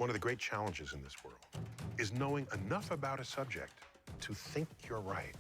One of the great challenges in this world is knowing enough about a subject to think you're right.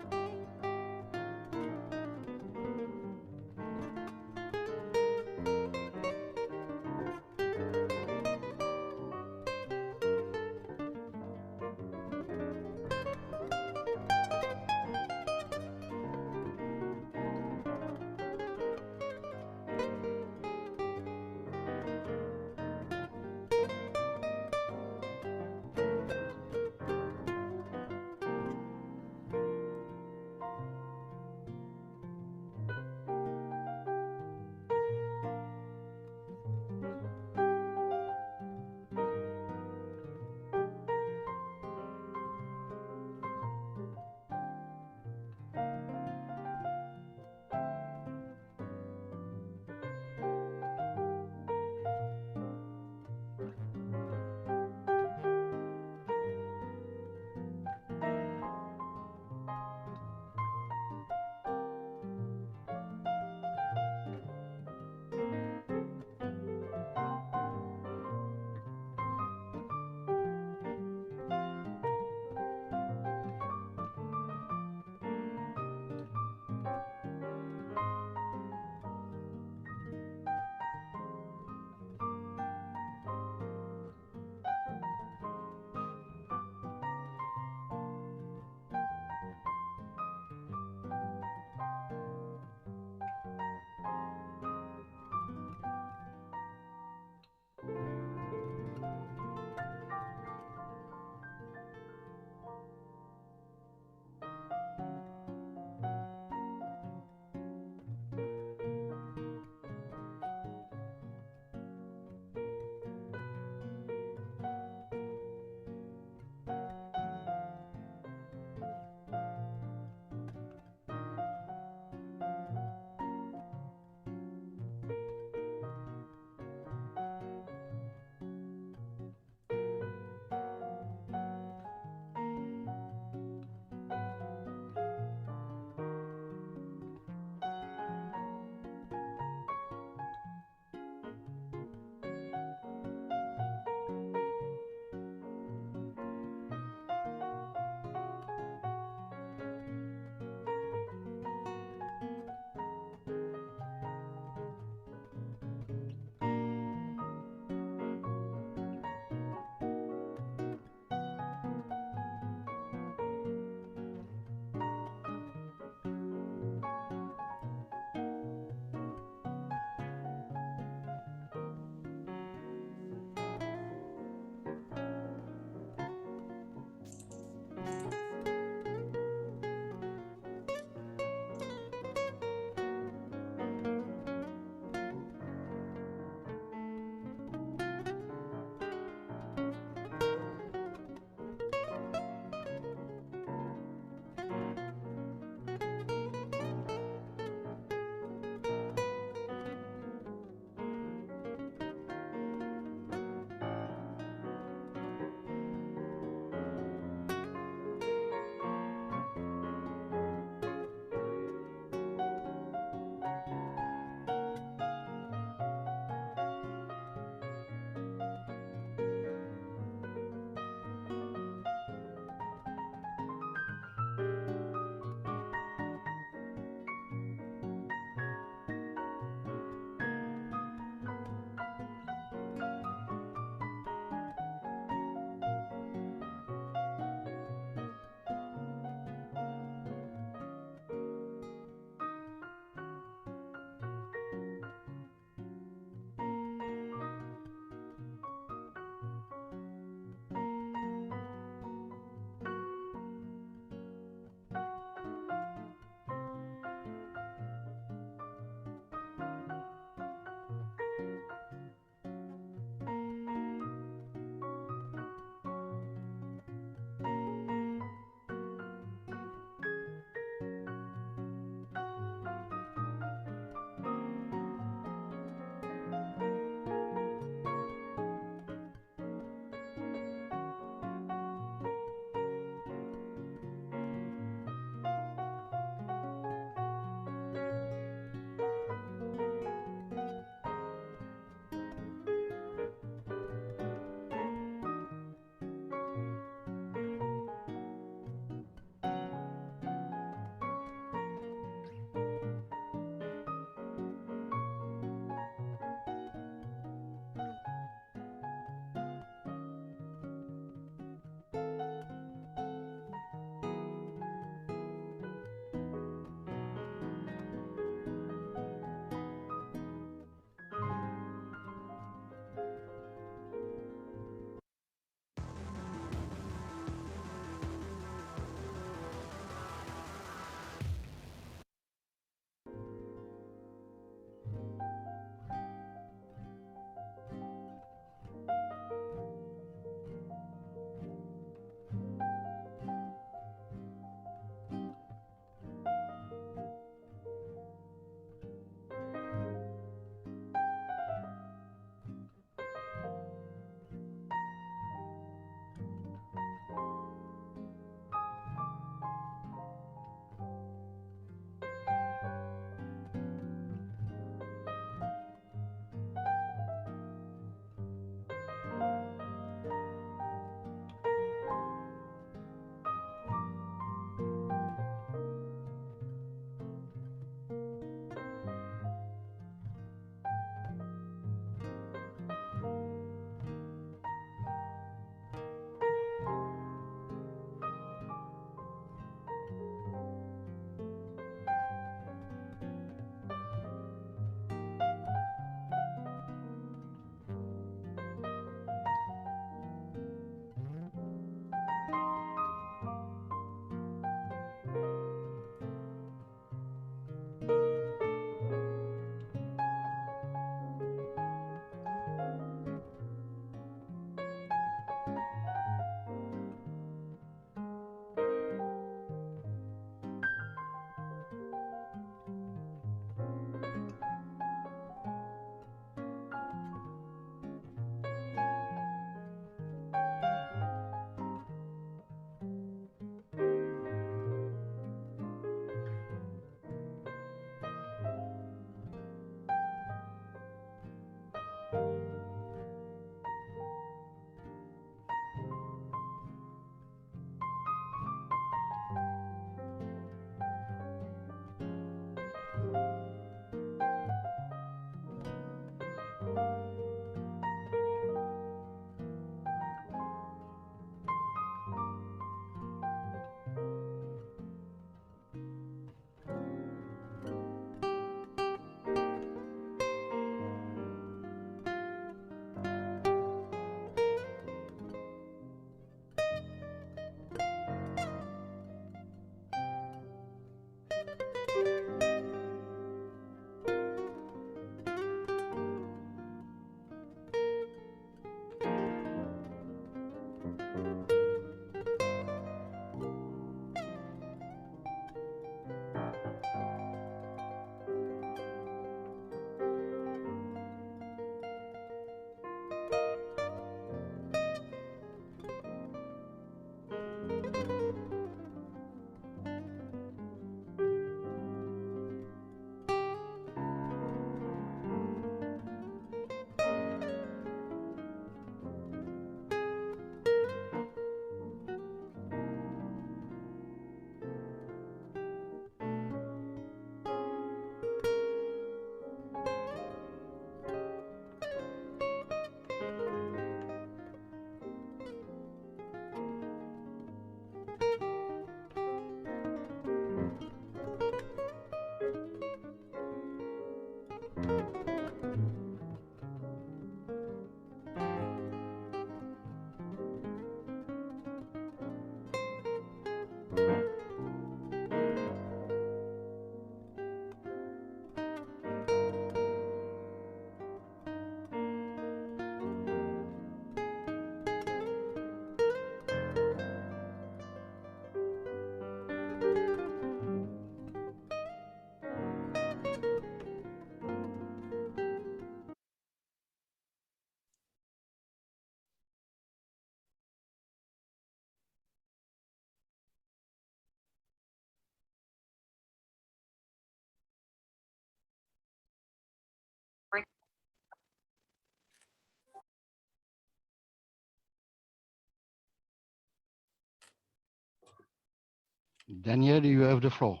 Daniel, you have the floor.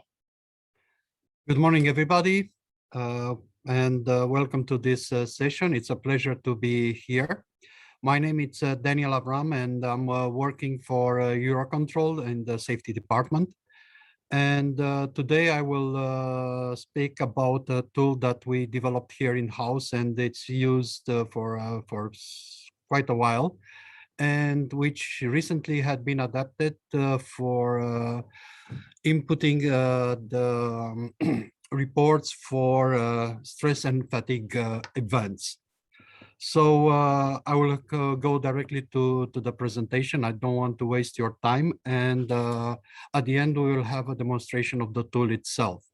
Good morning, everybody, and welcome to this session. It's a pleasure to be here. My name is Daniel Avram, and I'm working for EUROCONTROL in the safety department. And today I will speak about a tool that we developed here in-house, and it's used for quite a while, and which recently had been adapted for inputting the reports for stress and fatigue events. So I will go directly to the presentation. I don't want to waste your time. And at the end, we will have a demonstration of the tool itself.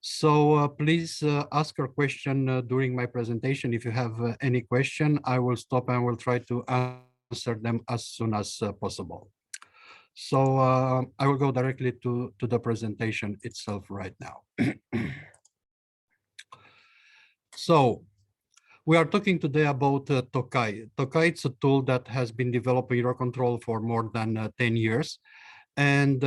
So please ask your question during my presentation. If you have any question, I will stop and will try to answer them as soon as possible. So I will go directly to the presentation itself right now. So we are talking today about ETOKAI. ETOKAI is a tool that has been developed by EUROCONTROL for more than 10 years. And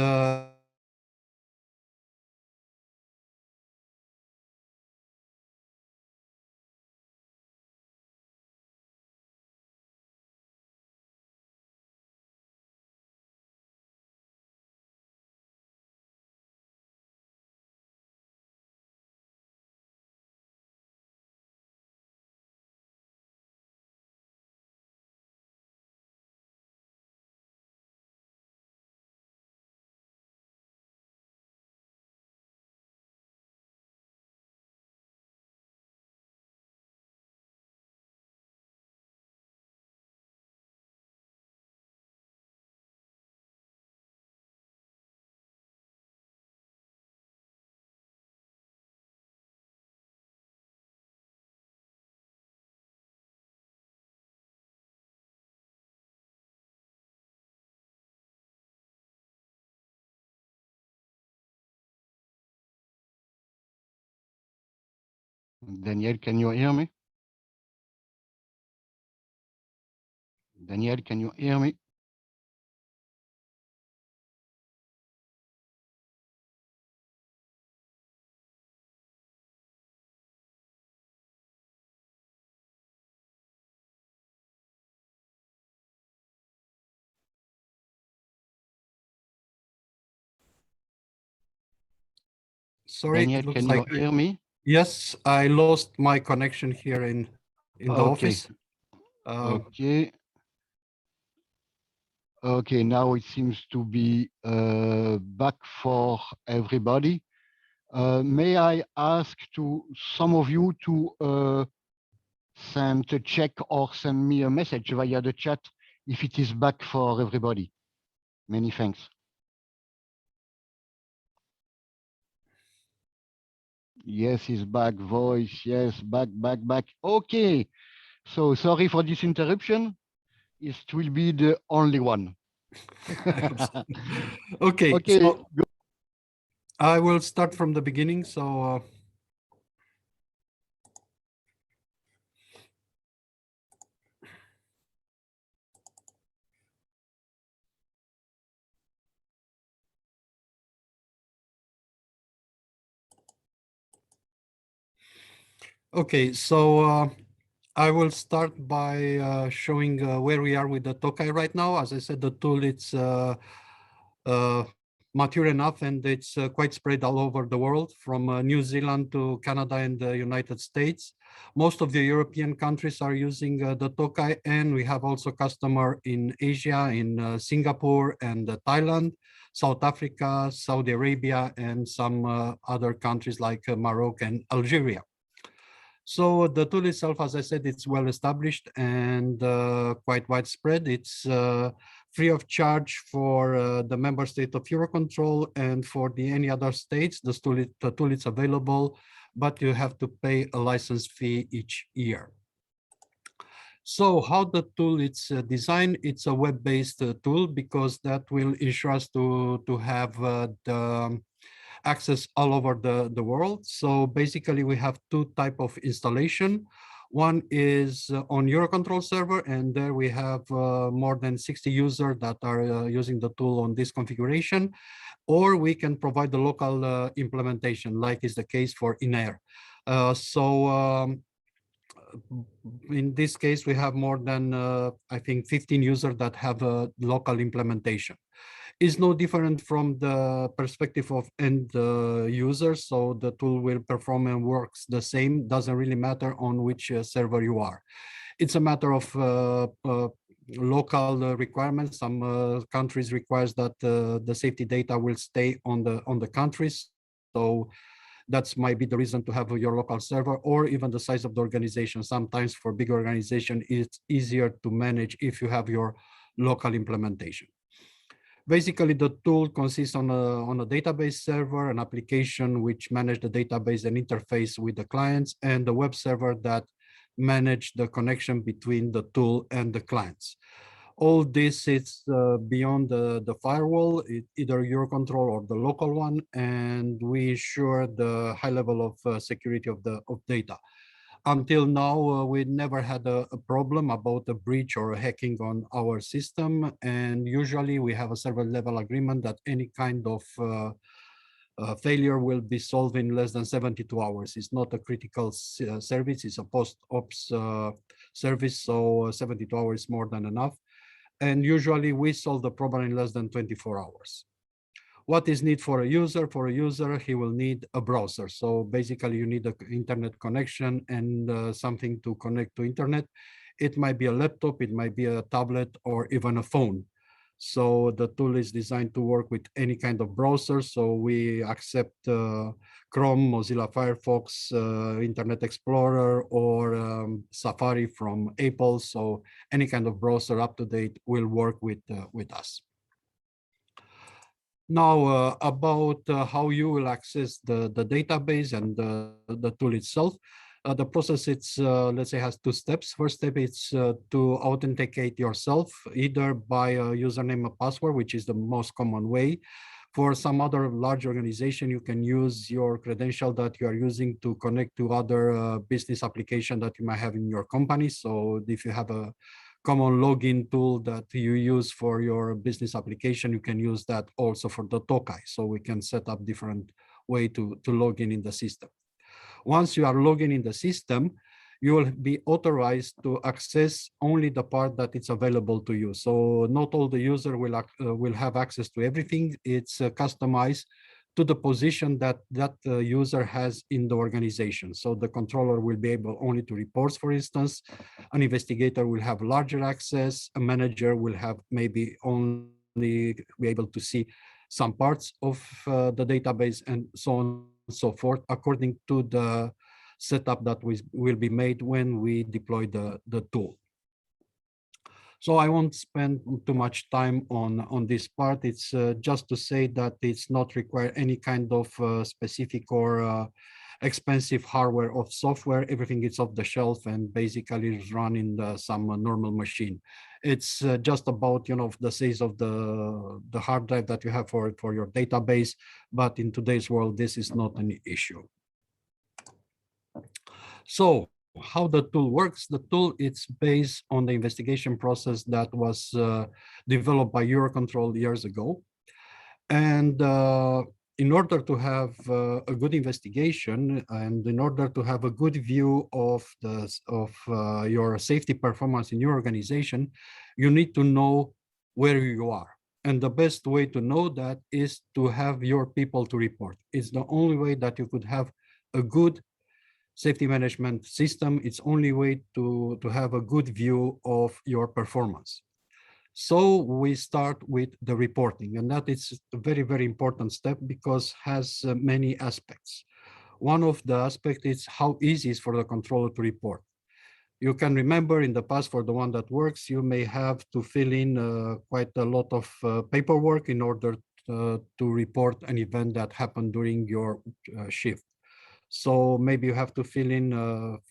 Daniel, can you hear me? Daniel, can you hear me? sorry, Daniel, it looks can like you hear me? yes, I lost my connection here in the Okay. office. Okay. Okay, now it seems to be back for everybody. May I ask to some of you to send a check or send me a message via the chat if it is back for everybody? Many thanks. Yes, it's back. Voice. Yes, back. Okay. So sorry for this interruption. It will be the only one. Okay, Okay. so I will start from the beginning. So okay, so I will start by showing where we are with the ETOKAI right now. As I said, the tool it's mature enough, and it's quite spread all over the world, from New Zealand to Canada and the United States. Most of the European countries are using the Tokai, and we have also customer in Asia, in Singapore and Thailand, South Africa, Saudi Arabia, and some other countries like Morocco and Algeria. So the tool itself, as I said, it's well established and quite widespread. It's free of charge for the member state of Eurocontrol, and for any other states, the tool is available, but you have to pay a license fee each year. So how the tool is designed, it's a web-based tool, because that will ensure us to have the access all over the world. So basically we have two types of installation. One is on Eurocontrol server, and there we have more than 60 users that are using the tool on this configuration, or we can provide the local implementation, like is the case for ENAIRE. In this case, we have more than, I think, 15 users that have a local implementation. Is no different from the perspective of end users, so the tool will perform and works the same. Doesn't really matter on which server you are. It's a matter of local requirements. Some countries requires that the safety data will stay on the countries, so that's might be the reason to have your local server, or even the size of the organization. Sometimes for big organization, it's easier to manage if you have your local implementation. Basically, the tool consists on a database server, an application which manage the database and interface with the clients, and the web server that manage the connection between the tool and the clients. All this is beyond the firewall, either Eurocontrol or the local one, and we ensure the high level of security of data. Until now, we never had a problem about a breach or a hacking on our system. And usually we have a server level agreement that any kind of failure will be solved in less than 72 hours. It's not a critical service, it's a post-ops service, so 72 hours is more than enough. And usually we solve the problem in less than 24 hours. What is need for a user? For a user, he will need a browser. So basically you need an internet connection and something to connect to internet. It might be a laptop, it might be a tablet, or even a phone. So the tool is designed to work with any kind of browser. So we accept Chrome, Mozilla Firefox, Internet Explorer, or Safari from Apple. So any kind of browser up to date will work with us. Now, about how you will access the database and the tool itself. The process, it's let's say, has two steps. First step is to authenticate yourself, either by a username and password, which is the most common way. For some other large organization, you can use your credential that you are using to connect to other business application that you might have in your company. So if you have a common login tool that you use for your business application, you can use that also for the Tokai. So we can set up different way to log in the system. Once you are logging in the system, you will be authorized to access only the part that is available to you. So not all the user will have access to everything. It's customized to the position that user has in the organization. So the controller will be able only to reports, for instance. An investigator will have larger access. A manager will have maybe only be able to see some parts of the database, and so on and so forth, according to the setup that will be made when we deploy the tool. So I won't spend too much time on this part. It's just to say that it's not require any kind of specific or expensive hardware or software. Everything is off the shelf and basically is run in some normal machine. It's just about, you know, the size of the hard drive that you have for your database. But in today's world, this is not an issue. So how the tool works? The tool, it's based on the investigation process that was developed by Eurocontrol years ago. And in order to have a good investigation and in order to have a good view of your safety performance in your organization, you need to know where you are. And the best way to know that is to have your people to report. It's the only way that you could have a good safety management system. It's only way to have a good view of your performance. So we start with the reporting, and that is a very, very important step because has many aspects. One of the aspects is how easy it is for the controller to report. You can remember in the past, for the one that works, you may have to fill in quite a lot of paperwork in order to report an event that happened during your shift. So maybe you have to fill in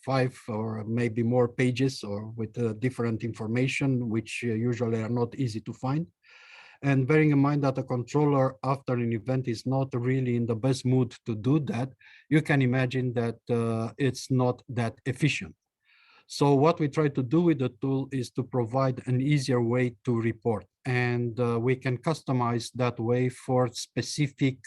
5 or maybe more pages or with different information, which usually are not easy to find. And bearing in mind that a controller after an event is not really in the best mood to do that, you can imagine that it's not that efficient. So what we try to do with the tool is to provide an easier way to report. And we can customize that way for specific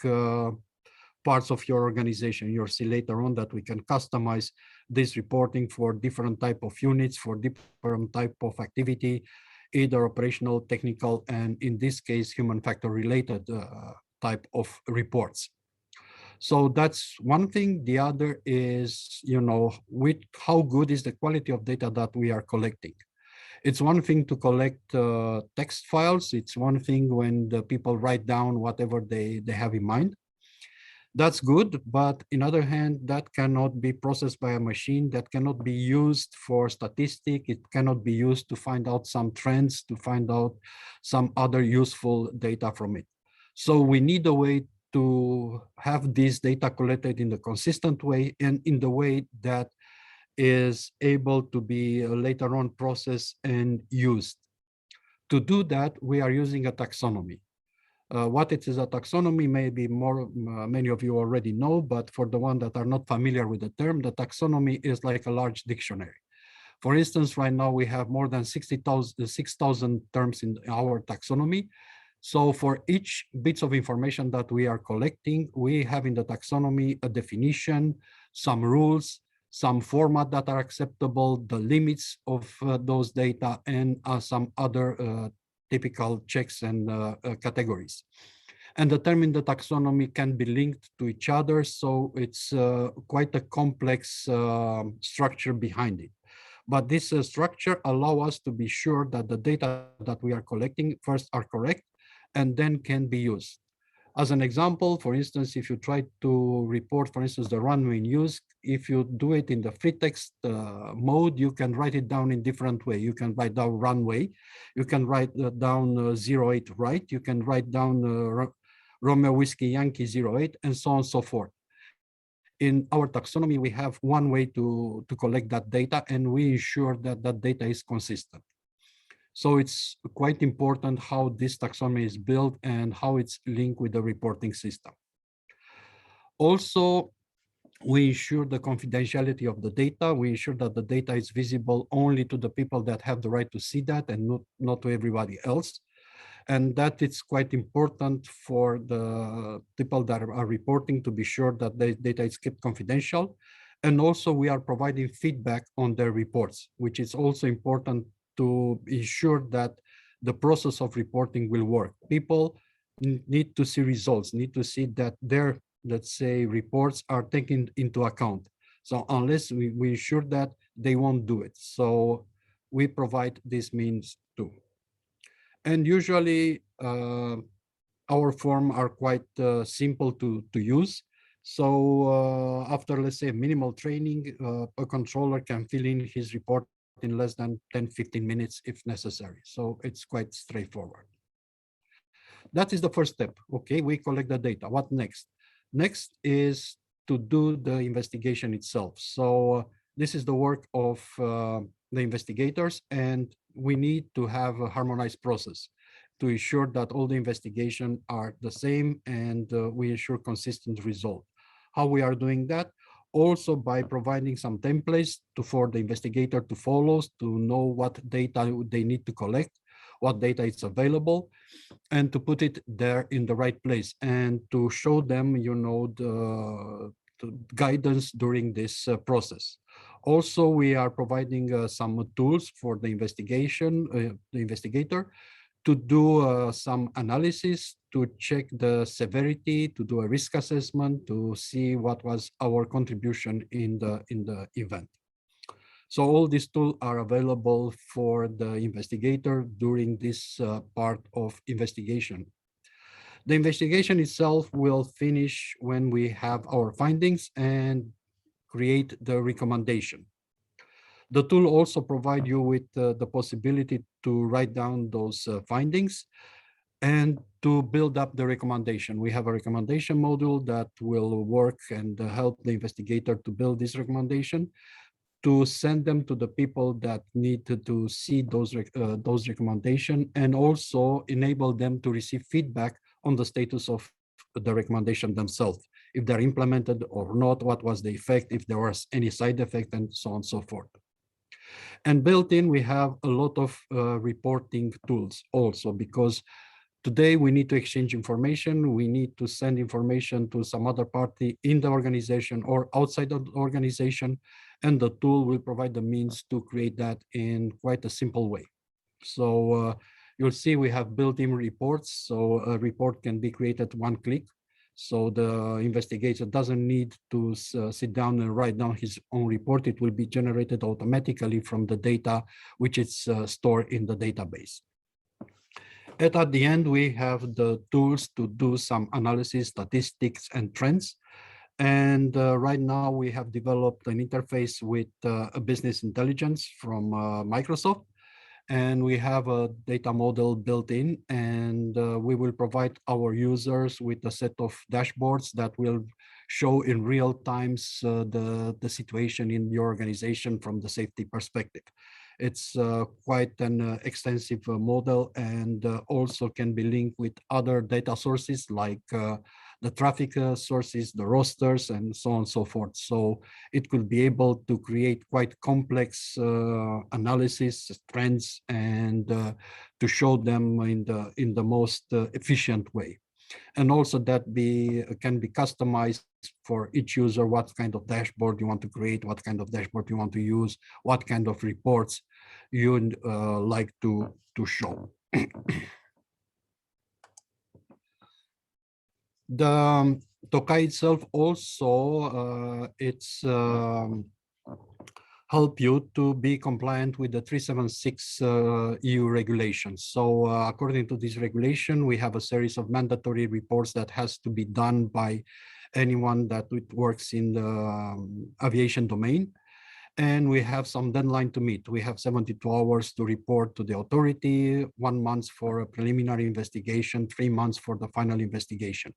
parts of your organization. You'll see later on that we can customize this reporting for different type of units, for different type of activity, either operational, technical, and in this case, human factor related type of reports. So that's one thing. The other is, with how good is the quality of data that we are collecting. It's one thing to collect text files. It's one thing when the people write down whatever they have in mind. That's good, but in other hand, that cannot be processed by a machine, that cannot be used for statistic, it cannot be used to find out some trends, to find out some other useful data from it. So we need a way to have this data collected in a consistent way and in the way that is able to be later on processed and used. To do that, we are using a taxonomy. What it is a taxonomy, maybe many of you already know, but for the one that are not familiar with the term, the taxonomy is like a large dictionary. For instance, right now we have more than 6,000 terms in our taxonomy. So for each bits of information that we are collecting, we have in the taxonomy a definition, some rules, some format that are acceptable, the limits of those data, and some other typical checks and categories. And the term in the taxonomy can be linked to each other, so it's quite a complex structure behind it. But this structure allows us to be sure that the data that we are collecting first are correct and then can be used. As an example, for instance, if you try to report, for instance, the runway in use, if you do it in the free text mode, you can write it down in different way. You can write down runway, you can write down 08 right, you can write down Romeo Whiskey Yankee 08, and so on and so forth. In our taxonomy, we have one way to collect that data, and we ensure that that data is consistent. So it's quite important how this taxonomy is built and how it's linked with the reporting system. Also, we ensure the confidentiality of the data. We ensure that the data is visible only to the people that have the right to see that and not to everybody else. And that it's quite important for the people that are reporting to be sure that the data is kept confidential. And also we are providing feedback on their reports, which is also important to ensure that the process of reporting will work. People need to see results, need to see that their, let's say, reports are taken into account. So unless we ensure that, they won't do it. So we provide this means too. And usually our form are quite simple to use. So after, let's say, minimal training, a controller can fill in his report in less than 10-15 minutes if necessary. So it's quite straightforward. That is the first step. Okay, we collect the data. What next? Next is to do the investigation itself. So this is the work of the investigators, and we need to have a harmonized process to ensure that all the investigation are the same and we ensure consistent result. How we are doing that? Also by providing some templates for the investigator to follow, to know what data they need to collect, what data is available, and to put it there in the right place and to show them, the guidance during this process. Also, we are providing some tools for the investigator to do some analysis, to check the severity, to do a risk assessment, to see what was our contribution in the event. So all these tools are available for the investigator during this part of investigation. The investigation itself will finish when we have our findings and create the recommendation. The tool also provides you with the possibility to write down those findings and to build up the recommendation. We have a recommendation module that will work and help the investigator to build this recommendation, to send them to the people that need to see those recommendations, and also enable them to receive feedback on the status of the recommendation themselves, if they're implemented or not, what was the effect, if there was any side effect, and so on and so forth. And built in, we have a lot of reporting tools also, because today we need to exchange information. We need to send information to some other party in the organization or outside of the organization. And the tool will provide the means to create that in quite a simple way. So you'll see we have built-in reports. So a report can be created one click. So the investigator doesn't need to sit down and write down his own report. It will be generated automatically from the data which is stored in the database. And at the end, we have the tools to do some analysis, statistics, and trends. And right now we have developed an interface with a business intelligence from Microsoft. And we have a data model built in, and we will provide our users with a set of dashboards that will show in real times the situation in the organization from the safety perspective. It's quite an extensive model, and also can be linked with other data sources like the traffic sources, the rosters, and so on and so forth. So it could be able to create quite complex analysis, trends, and to show them in the most efficient way. And also that can be customized for each user, what kind of dashboard you want to create, what kind of dashboard you want to use, what kind of reports you'd like to show. The Tokai itself also, it's help you to be compliant with the 376 EU regulations. So according to this regulation, we have a series of mandatory reports that has to be done by anyone that works in the aviation domain. And we have some deadline to meet. We have 72 hours to report to the authority, 1 month for a preliminary investigation, 3 months for the final investigation.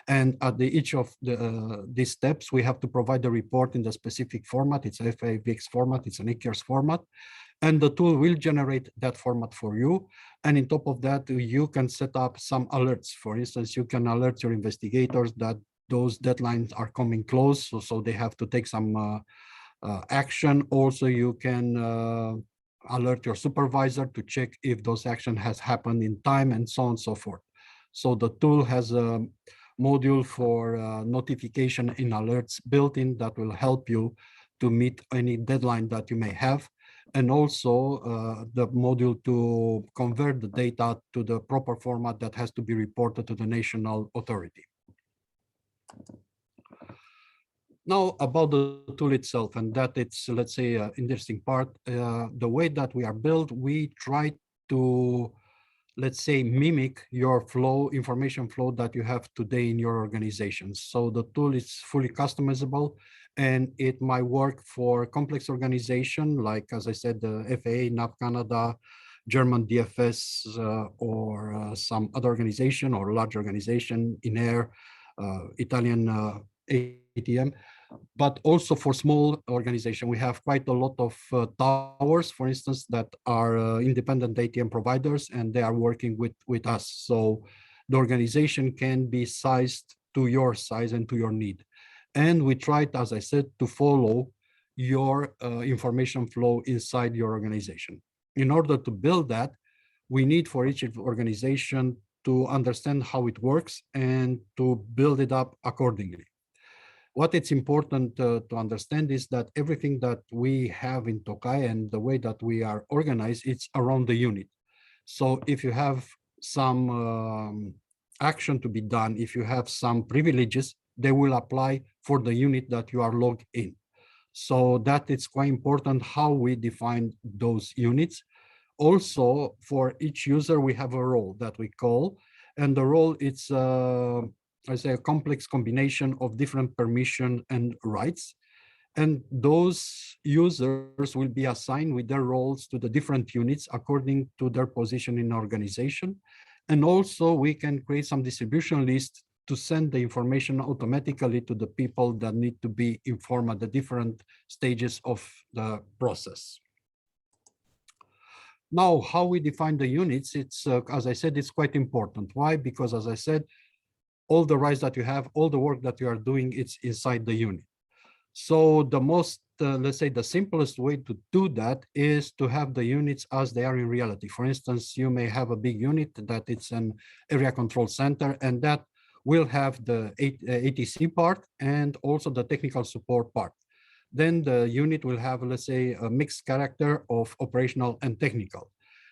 And at each of these steps, we have to provide the report in the specific format. It's a FAVX format, it's an ECARES format. And the tool will generate that format for you. And on top of that, you can set up some alerts. For instance, you can alert your investigators that those deadlines are coming close, so they have to take some action. Also, you can alert your supervisor to check if those action has happened in time, and so on and so forth. So the tool has a module for notification in alerts built in that will help you to meet any deadline that you may have. And also the module to convert the data to the proper format that has to be reported to the national authority. Now about the tool itself, and that it's, let's say, an interesting part. The way that we are built, we try to, let's say, mimic your flow, information flow that you have today in your organization. So the tool is fully customizable, and it might work for complex organization, like, as I said, the FAA, NAV Canada, German DFS, or some other organization or large organization, ENAIRE, Italian ATM. But also for small organization, we have quite a lot of towers, for instance, that are independent ATM providers, and they are working with us. So the organization can be sized to your size and to your need. And we tried, as I said, to follow your information flow inside your organization. In order to build that, we need for each organization to understand how it works and to build it up accordingly. What it's important to understand is that everything that we have in Tokai and the way that we are organized, it's around the unit. So if you have some action to be done, if you have some privileges, they will apply for the unit that you are logged in. So that is quite important how we define those units. Also, for each user, we have a role that we call, and the role it's I say a complex combination of different permission and rights. And those users will be assigned with their roles to the different units according to their position in organization. And also we can create some distribution lists to send the information automatically to the people that need to be informed at the different stages of the process. Now, how we define the units, it's, as I said, it's quite important. Why? Because as I said, all the rights that you have, all the work that you are doing, it's inside the unit. So the most, let's say the simplest way to do that is to have the units as they are in reality. For instance, you may have a big unit that it's an area control center, and that will have the ATC part and also the technical support part. Then the unit will have, let's say, a mixed character of operational and technical.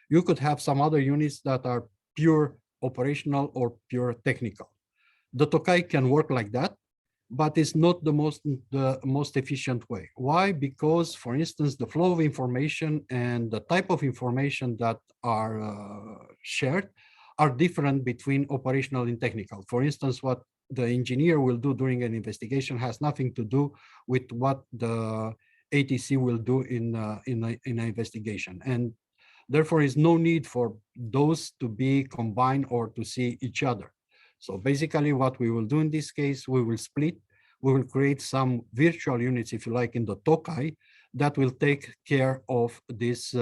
You could have some other units that are pure operational or pure technical. The Tokai can work like that, but it's not the most efficient way. Why? Because, for instance, the flow of information and the type of information that are shared are different between operational and technical. For instance, what the engineer will do during an investigation has nothing to do with what the ATC will do in an investigation. And therefore, is no need for those to be combined or to see each other. So basically what we will do in this case, we will split, we will create some virtual units, if you like, in the Tokai that will take care of these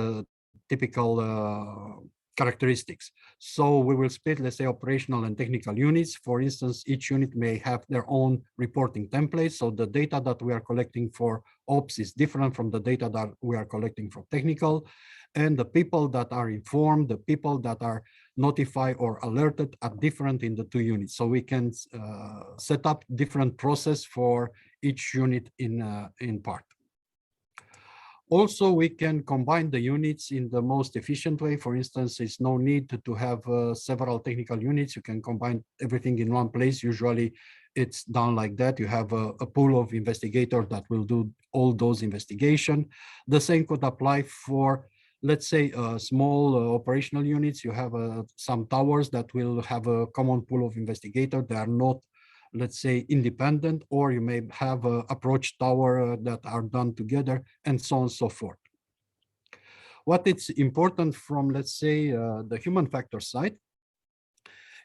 typical characteristics. So we will split, let's say, operational and technical units. For instance, each unit may have their own reporting templates. So the data that we are collecting for ops is different from the data that we are collecting for technical. And the people that are informed, the people that are notified or alerted are different in the two units. So we can set up different process for each unit in part. Also, we can combine the units in the most efficient way. For instance, it's no need to have several technical units. You can combine everything in one place. Usually it's done like that. You have a pool of investigators that will do all those investigations. The same could apply for, let's say, small operational units. You have some towers that will have a common pool of investigators. They are not, let's say, independent, or you may have an approach tower that are done together, and so on and so forth. What is important from, let's say, the human factor side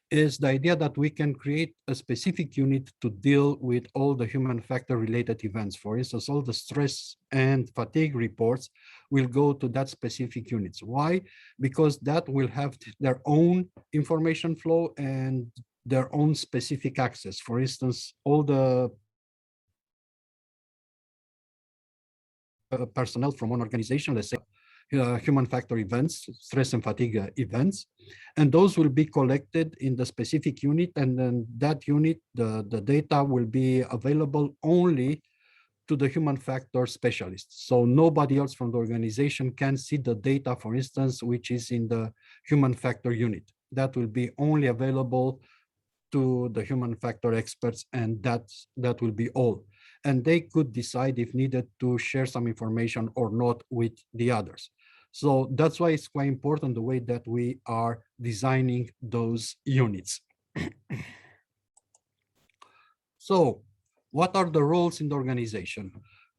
is the idea that we can create a specific unit to deal with all the human factor related events. For instance, all the stress and fatigue reports will go to that specific units. Why? Because that will have their own information flow and their own specific access. For instance, all the personnel from one organization, let's say, human factor events, stress and fatigue events, and those will be collected in the specific unit, and then that unit, the data will be available only to the human factor specialists. So nobody else from the organization can see the data, for instance, which is in the human factor unit. That will be only available to the human factor experts, and that will be all. And they could decide if needed to share some information or not with the others. So that's why it's quite important the way that we are designing those units. So what are the roles in the organization?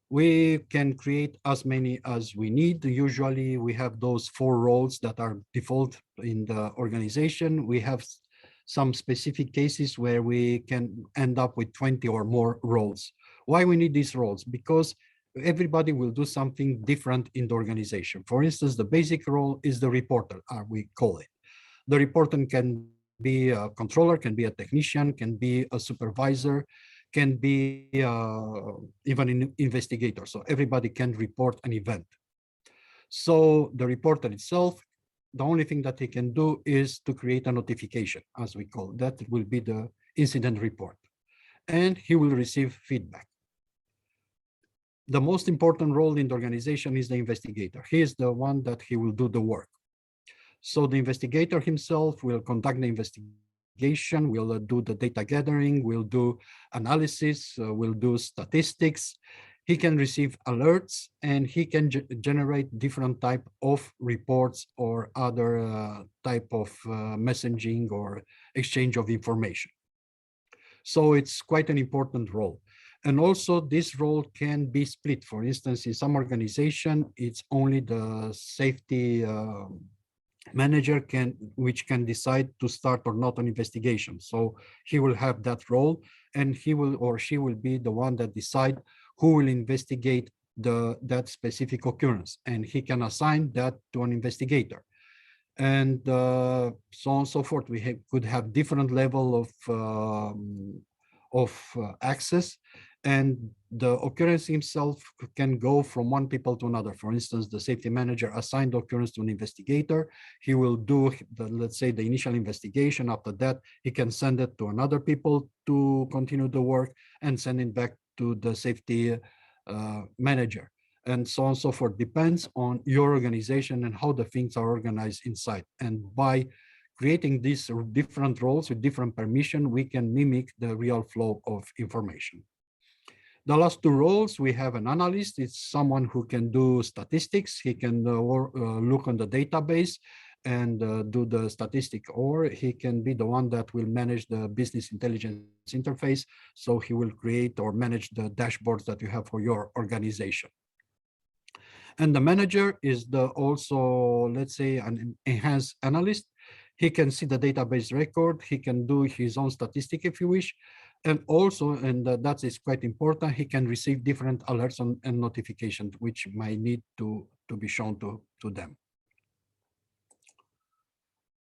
We can create as many as we need. Usually we have those 4 roles that are default in the organization. We have some specific cases where we can end up with 20 or more roles. Why we need these roles? Because everybody will do something different in the organization. For instance, the basic role is the reporter, we call it. The reporter can be a controller, can be a technician, can be a supervisor, can be even an investigator. So everybody can report an event. So the reporter itself, the only thing that he can do is to create a notification, as we call it. That will be the incident report. And he will receive feedback. The most important role in the organization is the investigator. He is the one that he will do the work. So the investigator himself will conduct the investigation, will do the data gathering, will do analysis, will do statistics. He can receive alerts, and he can generate different type of reports or other type of messaging or exchange of information. So it's quite an important role. And also this role can be split. For instance, in some organization, it's only the safety manager which can decide to start or not an investigation. So he will have that role, and he will or she will be the one that decide who will investigate that specific occurrence, and he can assign that to an investigator. And so on and so forth. We could have different level of access, and the occurrence himself can go from one people to another. For instance, the safety manager assigned the occurrence to an investigator. He will do, let's say, the initial investigation. After that, he can send it to another people to continue the work and send it back to the safety manager, and so on and so forth. Depends on your organization and how the things are organized inside. And by creating these different roles with different permission, we can mimic the real flow of information. The last two roles, we have an analyst. It's someone who can do statistics. He can look on the database and do the statistic, or he can be the one that will manage the business intelligence interface. So he will create or manage the dashboards that you have for your organization. And the manager is also, let's say, an enhanced analyst. He can see the database record. He can do his own statistic if you wish. And also, and that is quite important, he can receive different alerts and notifications, which might need to be shown to them.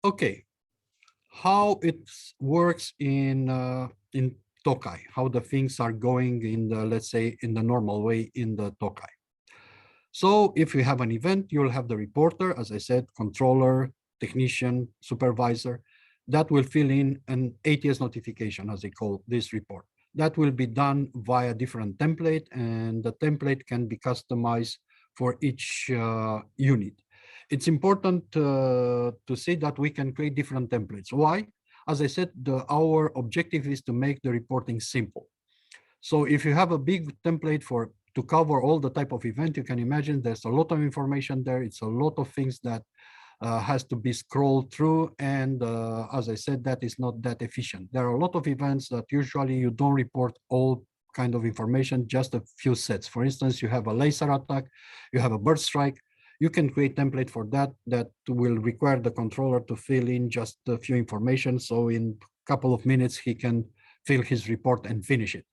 Okay, how it works in Tokai, how the things are going in the, let's say, in the normal way in the Tokai. So if you have an event, you'll have the reporter, as I said, controller, technician, supervisor, that will fill in an ATS notification, as they call this report. That will be done via different template, and the template can be customized for each unit. It's important to see that we can create different templates. Why? As I said, our objective is to make the reporting simple. So if you have a big template to cover all the type of event, you can imagine there's a lot of information there. It's a lot of things that has to be scrolled through. And as I said, that is not that efficient. There are a lot of events that usually you don't report all kind of information, just a few sets. For instance, you have a laser attack, you have a bird strike. You can create template for that will require the controller to fill in just a few information. So in a couple of minutes, he can fill his report and finish it.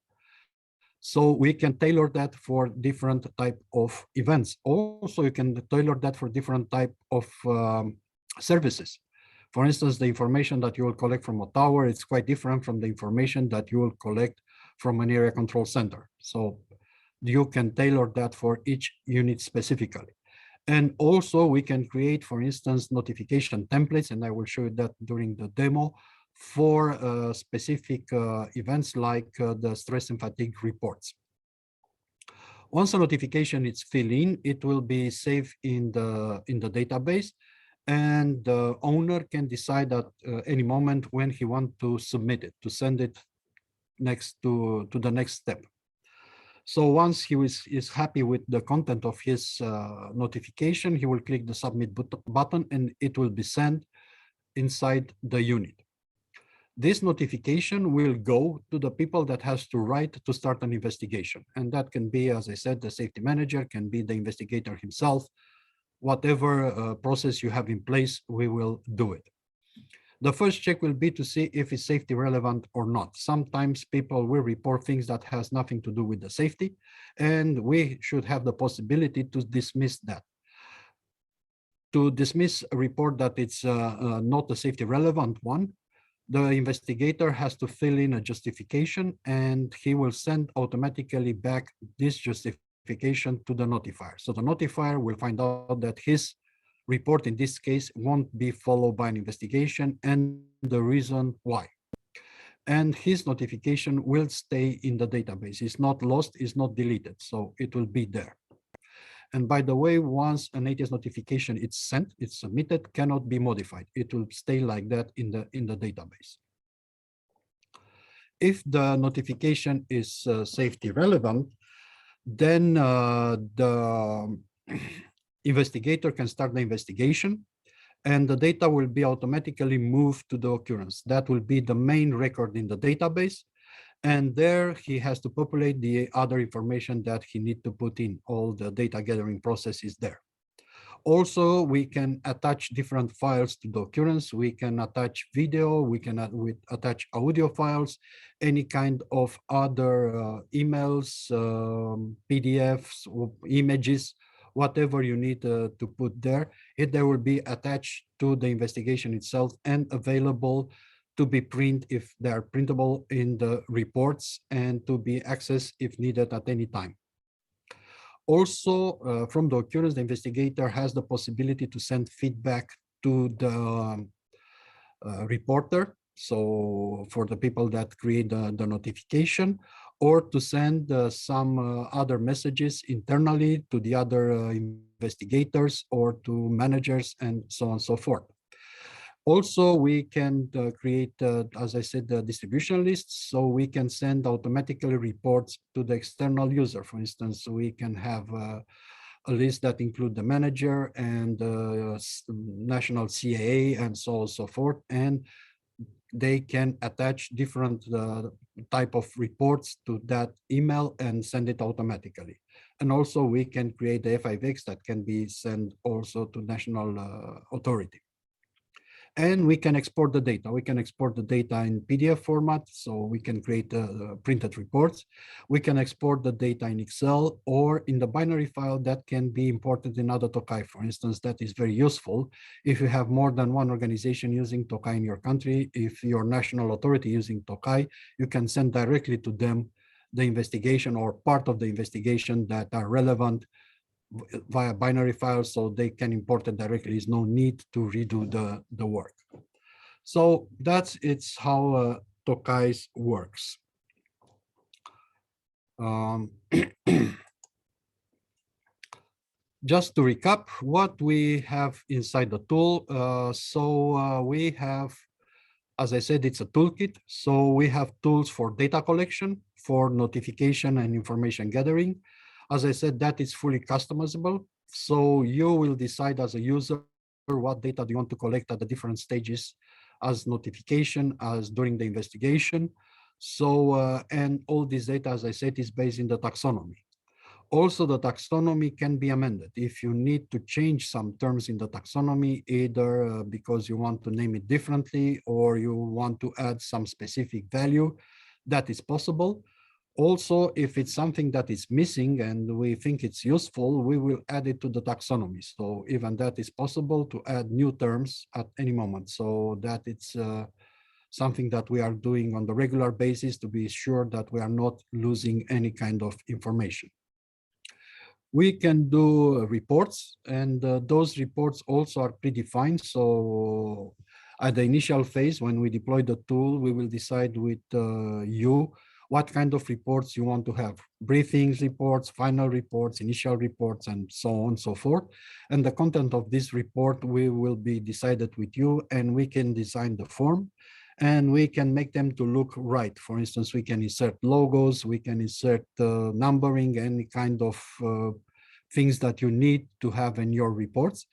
So we can tailor that for different type of events. Also, you can tailor that for different type of services. For instance, the information that you will collect from a tower, it's quite different from the information that you will collect from an area control center. So you can tailor that for each unit specifically. And also we can create, for instance, notification templates, and I will show you that during the demo, for specific events like the stress and fatigue reports. Once a notification is filled in, it will be saved in the database, and the owner can decide at any moment when he wants to submit it, to send it next to the next step. So once he is happy with the content of his notification, he will click the submit button, and it will be sent inside the unit. This notification will go to the people that has to write to start an investigation. And that can be, as I said, the safety manager, can be the investigator himself. Whatever process you have in place, we will do it. The first check will be to see if it's safety relevant or not. Sometimes people will report things that has nothing to do with the safety, and we should have the possibility to dismiss that. To dismiss a report that it's not a safety relevant one, the investigator has to fill in a justification, and he will send automatically back this justification to the notifier. So the notifier will find out that his report in this case won't be followed by an investigation and the reason why. And his notification will stay in the database. It's not lost, it's not deleted, so it will be there. And by the way, once an ATS notification is sent, it's submitted, cannot be modified. It will stay like that in the database. If the notification is safety relevant, then the investigator can start the investigation, and the data will be automatically moved to the occurrence. That will be the main record in the database. And there he has to populate the other information that he needs to put in. All the data gathering process is there. Also, we can attach different files to the occurrence. We can attach video, we can attach audio files, any kind of other emails, PDFs, or images, whatever you need to put there. They will be attached to the investigation itself and available to be printed if they are printable in the reports and to be accessed if needed at any time. Also, from the occurrence, the investigator has the possibility to send feedback to the reporter, so for the people that create the notification, or to send some other messages internally to the other investigators or to managers and so on and so forth. Also, we can create, as I said, the distribution lists, so we can send automatically reports to the external user. For instance, we can have a list that include the manager and national CAA and so on and so forth, and they can attach different type of reports to that email and send it automatically. And also we can create the F5X that can be sent also to national authority. And we can export the data. We can export the data in PDF format, so we can create printed reports. We can export the data in Excel or in the binary file that can be imported in other Tokai. For instance, that is very useful if you have more than one organization using Tokai in your country. If your national authority using Tokai, you can send directly to them the investigation or part of the investigation that are relevant via binary files, so they can import it directly. There's no need to redo the work. So it's how Tokai works. Just to recap what we have inside the tool. We have, as I said, it's a toolkit. So we have tools for data collection, for notification and information gathering. As I said, that is fully customizable. So you will decide as a user what data do you want to collect at the different stages as notification, as during the investigation. So, and all this data, as I said, is based in the taxonomy. Also, the taxonomy can be amended. If you need to change some terms in the taxonomy, either because you want to name it differently or you want to add some specific value, that is possible. Also, if it's something that is missing and we think it's useful, we will add it to the taxonomy. So even that is possible to add new terms at any moment. So that it's something that we are doing on the regular basis to be sure that we are not losing any kind of information. We can do reports, and those reports also are predefined. So at the initial phase, when we deploy the tool, we will decide with you what kind of reports you want to have. Briefings reports, final reports, initial reports, and so on and so forth. And the content of this report will be decided with you, and we can design the form, and we can make them to look right. For instance, we can insert logos, we can insert numbering, any kind of things that you need to have in your reports.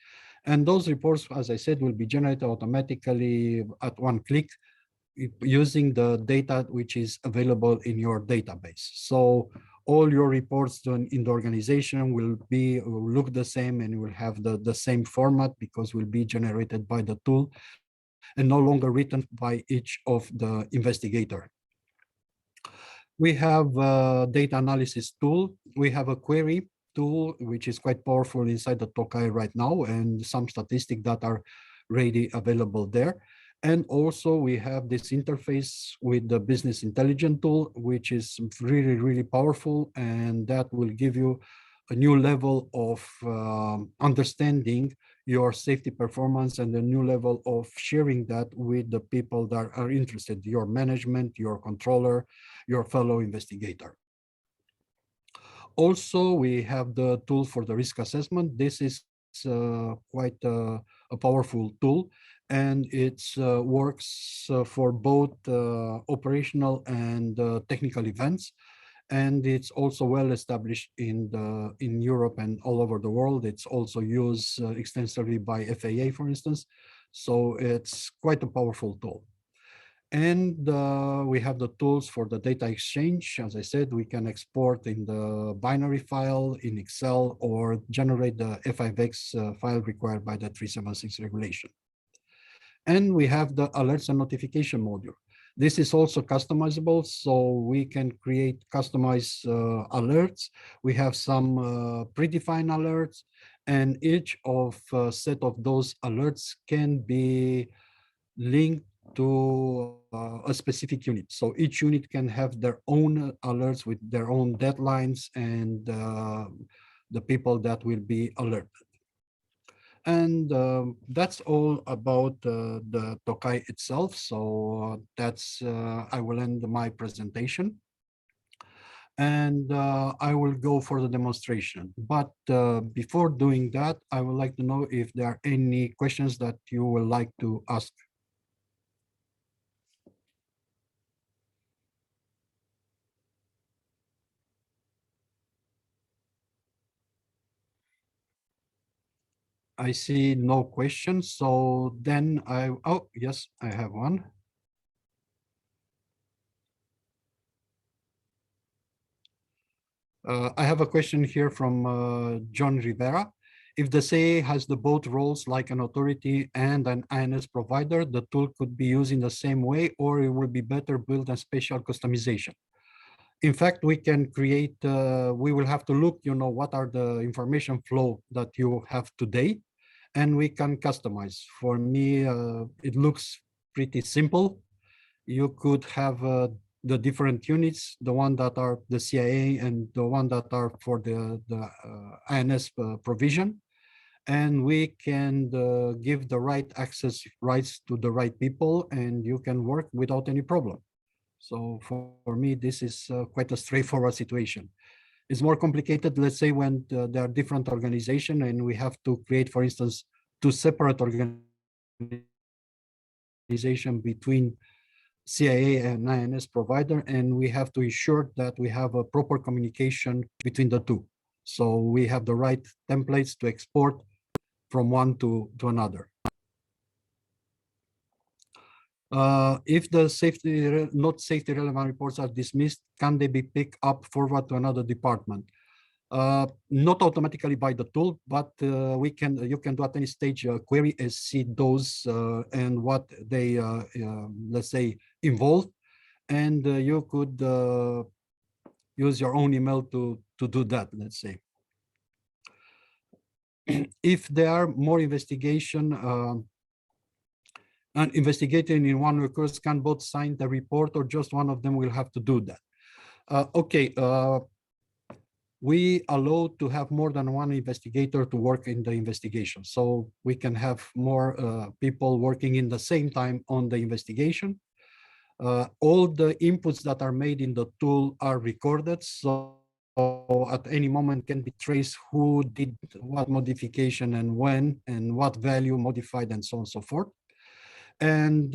And those reports, as I said, will be generated automatically at one click using the data which is available in your database. So all your reports done in the organization will look the same and will have the same format because will be generated by the tool and no longer written by each of the investigator. We have a data analysis tool. We have a query tool, which is quite powerful inside the Tokai right now, and some statistics that are ready available there. And also we have this interface with the business intelligence tool, which is really, really powerful. And that will give you a new level of understanding your safety performance and a new level of sharing that with the people that are interested, your management, your controller, your fellow investigator. Also, we have the tool for the risk assessment. This is quite a powerful tool, and it works for both operational and technical events. And it's also well established in Europe and all over the world. It's also used extensively by FAA, for instance. So it's quite a powerful tool. And we have the tools for the data exchange. As I said, we can export in the binary file in Excel or generate the F5X file required by the 376 regulation. And we have the alerts and notification module. This is also customizable, so we can create customized alerts. We have some predefined alerts, and each of set of those alerts can be linked to a specific unit. So each unit can have their own alerts with their own deadlines and the people that will be alerted. And that's all about the Tokai itself. So I will end my presentation. And I will go for the demonstration. But before doing that, I would like to know if there are any questions that you would like to ask. I see no questions, so then oh, yes, I have one. I have a question here from John Rivera. If the CA has the both roles like an authority and an INS provider, the tool could be used in the same way, or it will be better built a special customization. In fact, we can create, we will have to look, what are the information flow that you have today, and we can customize. For me, it looks pretty simple. You could have the different units, the one that are the CIA and the one that are for the INS provision. And we can give the right access rights to the right people, and you can work without any problem. So for me, this is quite a straightforward situation. It's more complicated, let's say, when there are different organizations and we have to create, for instance, two separate organizations between CIA and INS provider, and we have to ensure that we have a proper communication between the two. So we have the right templates to export from one to another. If the not safety relevant reports are dismissed, can they be picked up forward to another department? Not automatically by the tool, but you can do at any stage query and see those and what they let's say involve, and you could use your own email to do that, let's say. If there are more investigation and investigating in one occurs, can both sign the report or just one of them will have to do that? Okay, we allow to have more than one investigator to work in the investigation. So we can have more people working in the same time on the investigation. All the inputs that are made in the tool are recorded. So at any moment can be traced who did what modification and when and what value modified and so on and so forth. And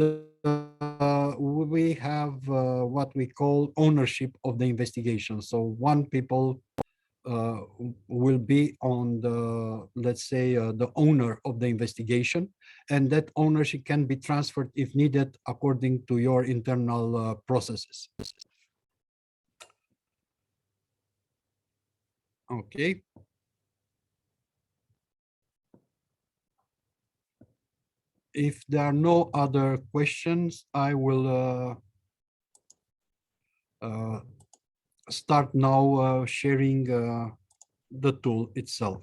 we have what we call ownership of the investigation. So one people will be on the, let's say, the owner of the investigation, and that ownership can be transferred if needed according to your internal processes. Okay. If there are no other questions, I will start now sharing the tool itself.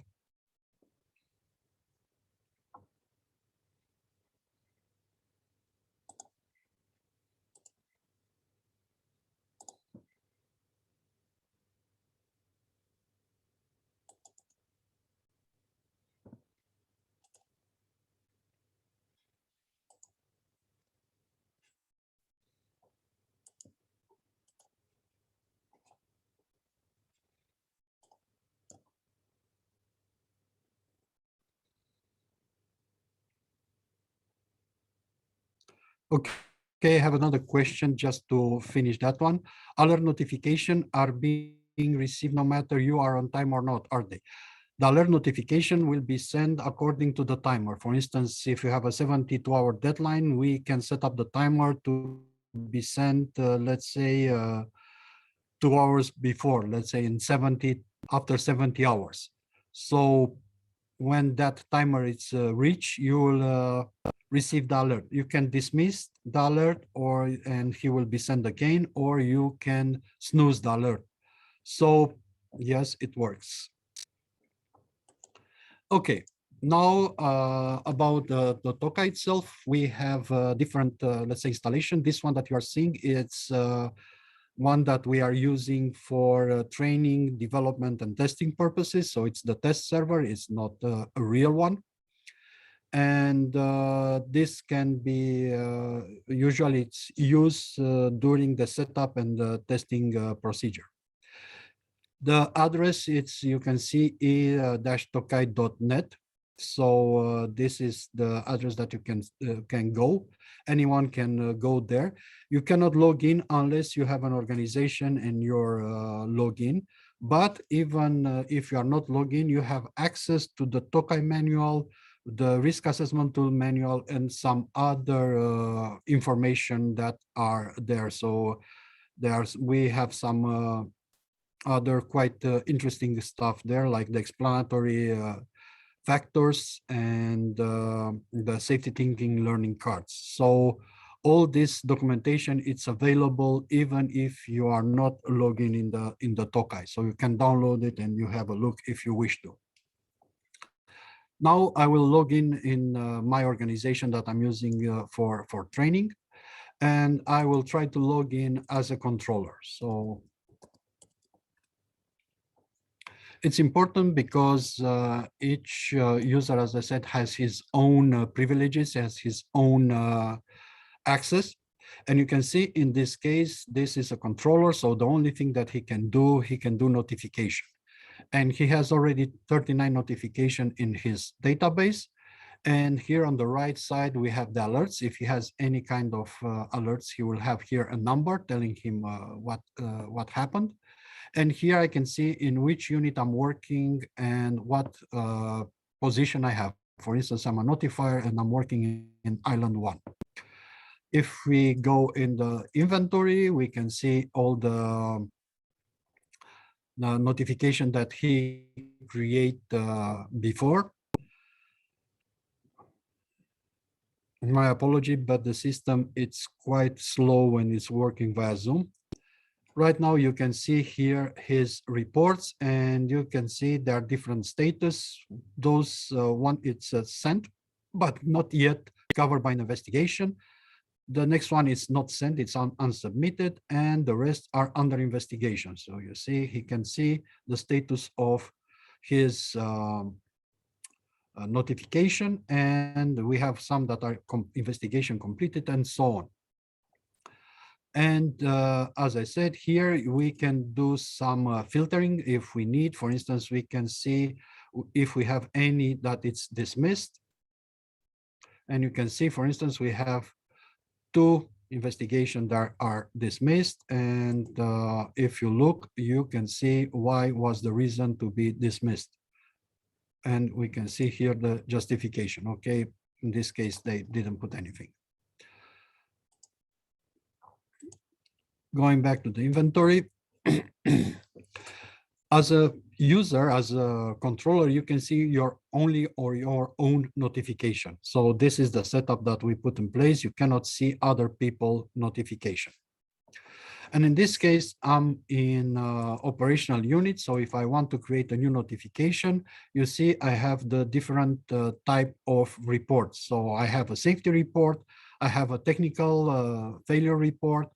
Okay, I have another question just to finish that one. Alert notification are being received no matter you are on time or not, are they? The alert notification will be sent according to the timer. For instance, if you have a 72-hour deadline, we can set up the timer to be sent, let's say, 2 hours before, let's say after 70 hours. So when that timer is reached, you will receive the alert. You can dismiss the alert and he will be sent again, or you can snooze the alert. So yes, it works. Okay, now about the Tokai itself, we have different, let's say, installation. This one that you are seeing, it's one that we are using for training, development, and testing purposes. So it's the test server, it's not a real one. And this can be, usually it's used during the setup and the testing procedure. The address, you can see e-tokai.net. So this is the address that you can go. Anyone can go there. You cannot log in unless you have an organization and you're login. But even if you are not logged in, you have access to the Tokai manual, the risk assessment tool manual, and some other information that are there. So we have some other quite interesting stuff there, like the explanatory factors and the safety thinking learning cards. So all this documentation, it's available even if you are not logging in the Tokai. So you can download it and you have a look if you wish to. Now I will log in my organization that I'm using for training, and I will try to log in as a controller. So it's important because each user, as I said, has his own privileges, has his own access. And you can see in this case, this is a controller. So the only thing that he can do notification. And he has already 39 notification in his database. And here on the right side, we have the alerts. If he has any kind of alerts, he will have here a number telling him what happened. And here I can see in which unit I'm working and what position I have. For instance, I'm a notifier and I'm working in Island 1. If we go in the inventory, we can see all the notification that he created before. My apology, but the system, it's quite slow when it's working via Zoom. Right now, you can see here his reports, and you can see there are different status. Those one, it's sent, but not yet covered by an investigation. The next one is not sent, it's unsubmitted, and the rest are under investigation. So you see, he can see the status of his notification, and we have some that are investigation completed and so on. And as I said, here we can do some filtering if we need. For instance, we can see if we have any that it's dismissed. And you can see, for instance, we have 2 investigations that are dismissed. And if you look, you can see why was the reason to be dismissed. And we can see here the justification. Okay, in this case, they didn't put anything. Going back to the inventory, as a user, as a controller, you can see your own notification. So this is the setup that we put in place. You cannot see other people notification. And in this case, I'm in operational unit. So if I want to create a new notification, you see I have the different type of reports. So I have a safety report, I have a technical failure report,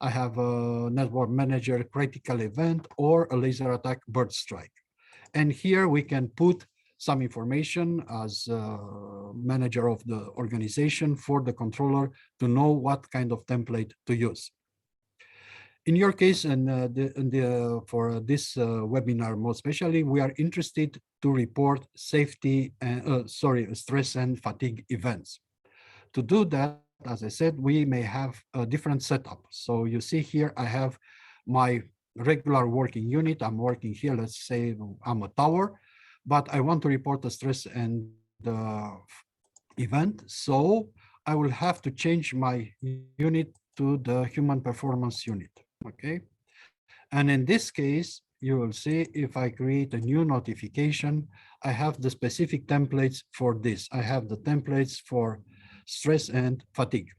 I have a network manager critical event, or a laser attack bird strike. And here we can put some information as manager of the organization for the controller to know what kind of template to use. In your case, and for this webinar more especially, we are interested to report safety, stress and fatigue events. To do that, as I said, we may have a different setup. So you see here, I have my regular working unit. I'm working here, let's say I'm a tower, but I want to report a stress and event. So I will have to change my unit to the human performance unit, okay? And in this case, you will see if I create a new notification, I have the specific templates for this. I have the templates for stress and fatigue.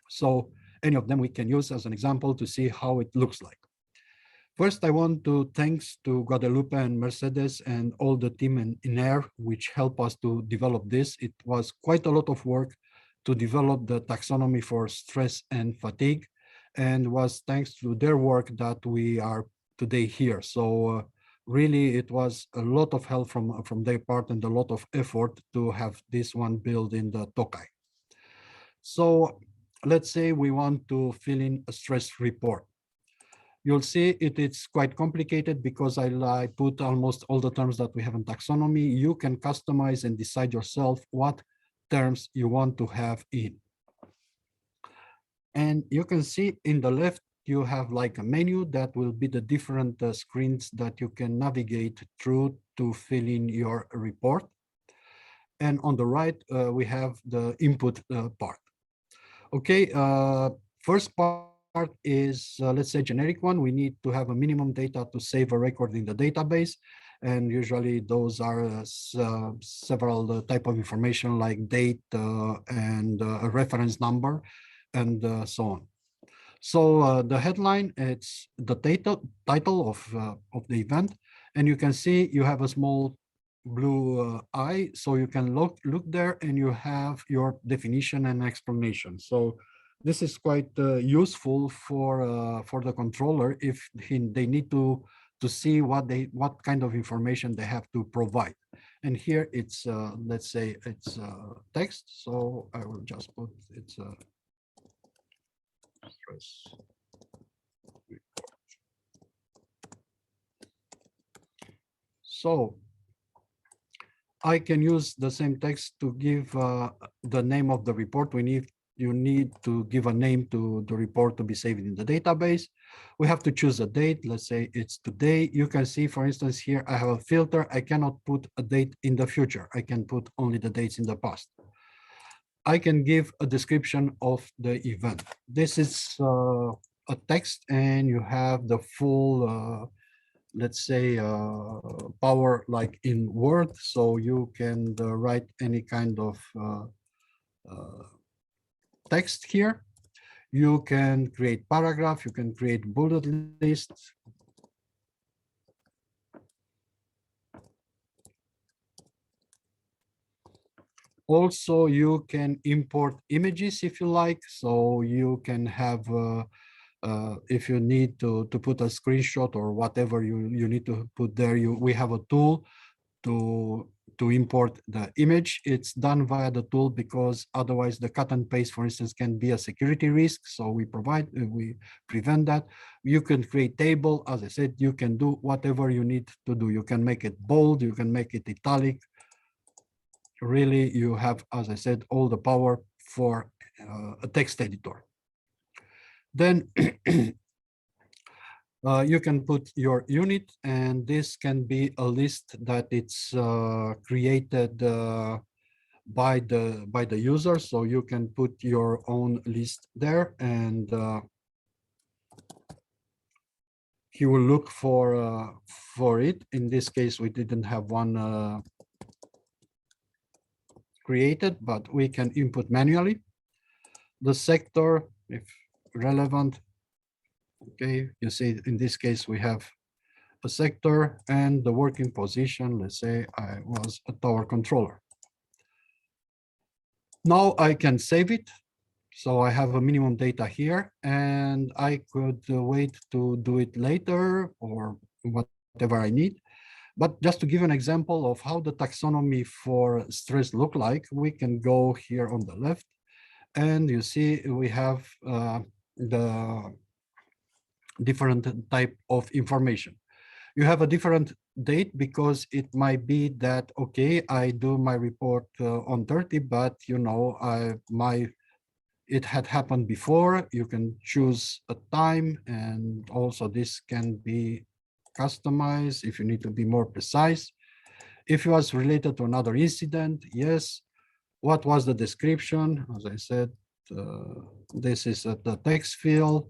So any of them we can use as an example to see how it looks like. First, I want to thanks to Guadalupe and Mercedes and all the team in ENAIRE, which helped us to develop this. It was quite a lot of work to develop the taxonomy for stress and fatigue, and was thanks to their work that we are today here. So really, it was a lot of help from their part and a lot of effort to have this one built in the Tokai. So let's say we want to fill in a stress report. You'll see it's quite complicated because I put almost all the terms that we have in taxonomy. You can customize and decide yourself what terms you want to have in. And you can see in the left, you have like a menu that will be the different screens that you can navigate through to fill in your report. And on the right, we have the input part. Okay, first part is, let's say, generic one. We need to have a minimum data to save a record in the database. And usually those are several type of information like date and a reference number and so on. So the headline, it's the title of the event. And you can see you have a small blue eye, so you can look there and you have your definition and explanation. So this is quite useful for the controller if they need to see what kind of information they have to provide. And here it's let's say it's text. So I will just put it's stress report. So I can use the same text to give the name of the report. You need to give a name to the report to be saved in the database. We have to choose a date. Let's say it's today. You can see, for instance, here I have a filter. I cannot put a date in the future. I can put only the dates in the past. I can give a description of the event. This is a text, and you have the full let's say power like in Word, so you can write any kind of text here. You can create paragraph, you can create bullet lists. Also, you can import images if you like, so you can have if you need to put a screenshot or whatever you need to put there, we have a tool to import the image. It's done via the tool because otherwise the cut and paste, for instance, can be a security risk. So we prevent that. You can create table. As I said, you can do whatever you need to do. You can make it bold, you can make it italic. Really, you have, as I said, all the power for a text editor. Then you can put your unit, and this can be a list that it's created by the user. So you can put your own list there, and he will look for it. In this case, we didn't have one created, but we can input manually. The sector, if relevant. Okay, you see in this case we have a sector, and the working position, let's say I was a tower controller. Now I can save it. So I have a minimum data here, and I could wait to do it later or whatever I need. But just to give an example of how the taxonomy for stress look like, we can go here on the left, and you see we have the different type of information. You have a different date because it might be that, okay, I do my report on 30, but you know, my it had happened before. You can choose a time, and also this can be customized if you need to be more precise. If it was related to another incident, yes. What was the description? As I said, this is the text field.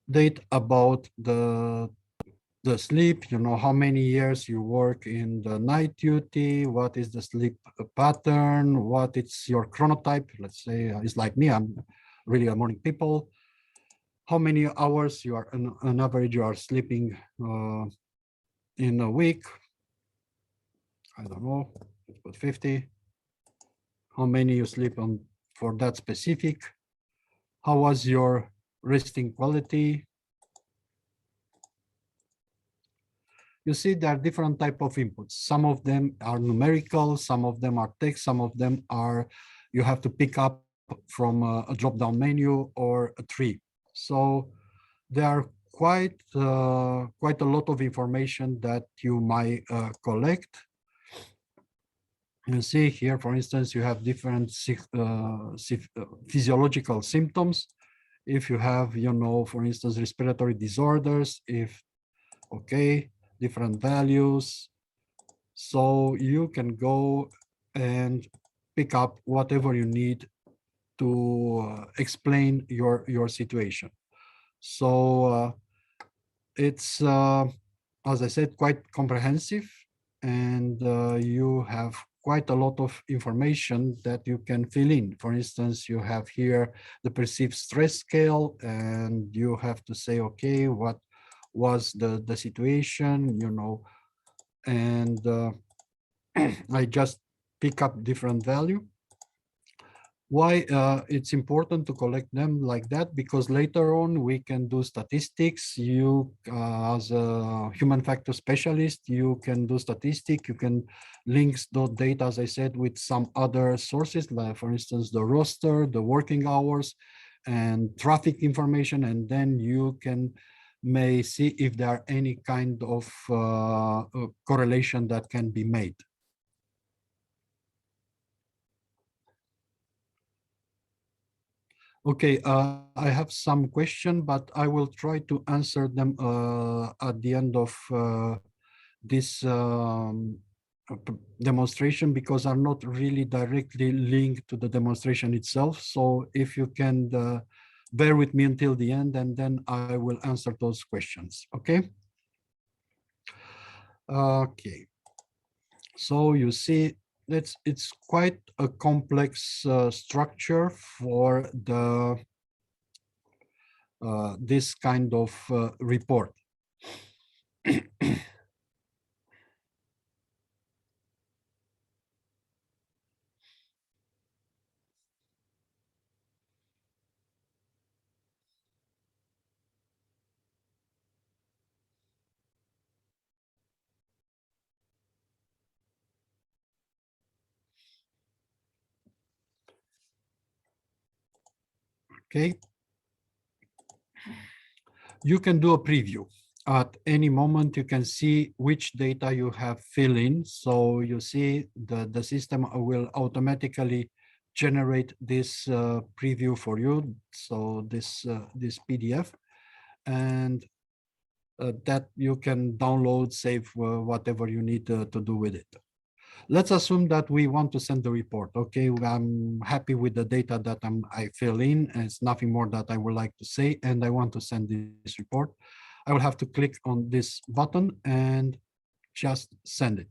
Date about the sleep, how many years you work in the night duty, what is the sleep pattern, what is your chronotype. Let's say it's like me, I'm really a morning people. How many hours you are on average you are sleeping in a week. I don't know, let's put 50. How many you sleep on for that specific. How was your resting quality? You see there are different type of inputs. Some of them are numerical, some of them are text, some of them are you have to pick up from a drop-down menu or a tree. So there are quite a lot of information that you might collect. You see here, for instance, you have different physiological symptoms. If you have, for instance, respiratory disorders, different values. So you can go and pick up whatever you need to explain your situation. So it's, as I said, quite comprehensive, and you have quite a lot of information that you can fill in. For instance, you have here the perceived stress scale, and you have to say, okay, what was the situation, and I just pick up different value. Why it's important to collect them like that? Because later on we can do statistics. You, as a human factor specialist, you can do statistics. You can link those data, as I said, with some other sources, like for instance, the roster, the working hours, and traffic information, and then you may see if there are any kind of correlation that can be made. Okay, I have some questions, but I will try to answer them at the end of this demonstration, because are not really directly linked to the demonstration itself. So if you can bear with me until the end, and then I will answer those questions, okay? Okay, so you see, it's quite a complex structure for the this kind of report. Okay, you can do a preview. At any moment, you can see which data you have filled in. So you see the system will automatically generate this preview for you. So this PDF, and that you can download, save whatever you need to do with it. Let's assume that we want to send the report. Okay, I'm happy with the data that I fill in, and it's nothing more that I would like to say, and I want to send this report. I will have to click on this button and just send it.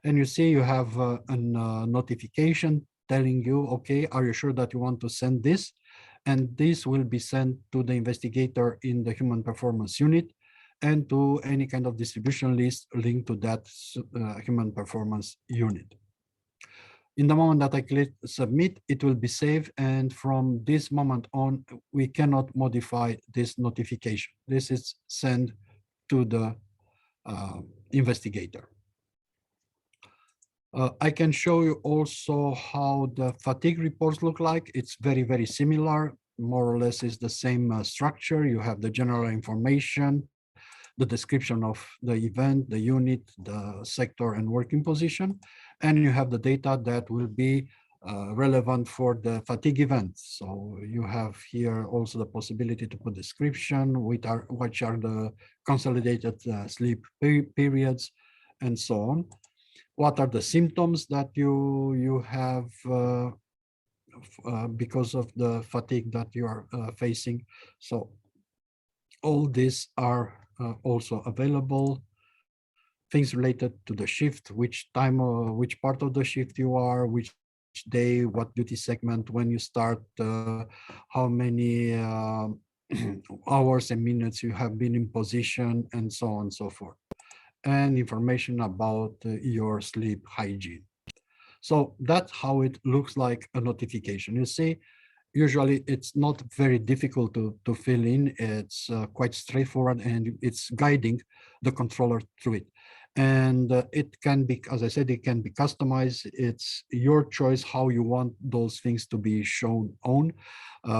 And you see you have a notification telling you, okay, are you sure that you want to send this? And this will be sent to the investigator in the human performance unit, and to any kind of distribution list linked to that human performance unit. In the moment that I click submit, it will be saved, and from this moment on, we cannot modify this notification. This is sent to the investigator. I can show you also how the fatigue reports look like. It's very, very similar. More or less is the same structure. You have the general information. the description of the event, the unit, the sector, and working position. And you have the data that will be relevant for the fatigue events. So you have here also the possibility to put description, which are the consolidated sleep periods, and so on. What are the symptoms that you have because of the fatigue that you are facing? So all these are also available. Things related to the shift, which time or which part of the shift you are, which day, what duty segment, when you start, how many hours and minutes you have been in position, and so on and so forth, and information about your sleep hygiene. So that's how it looks like a notification. You see, usually it's not very difficult to fill in. It's quite straightforward, and it's guiding the controller through it. And it can be, as I said, it can be customized. It's your choice how you want those things to be shown on.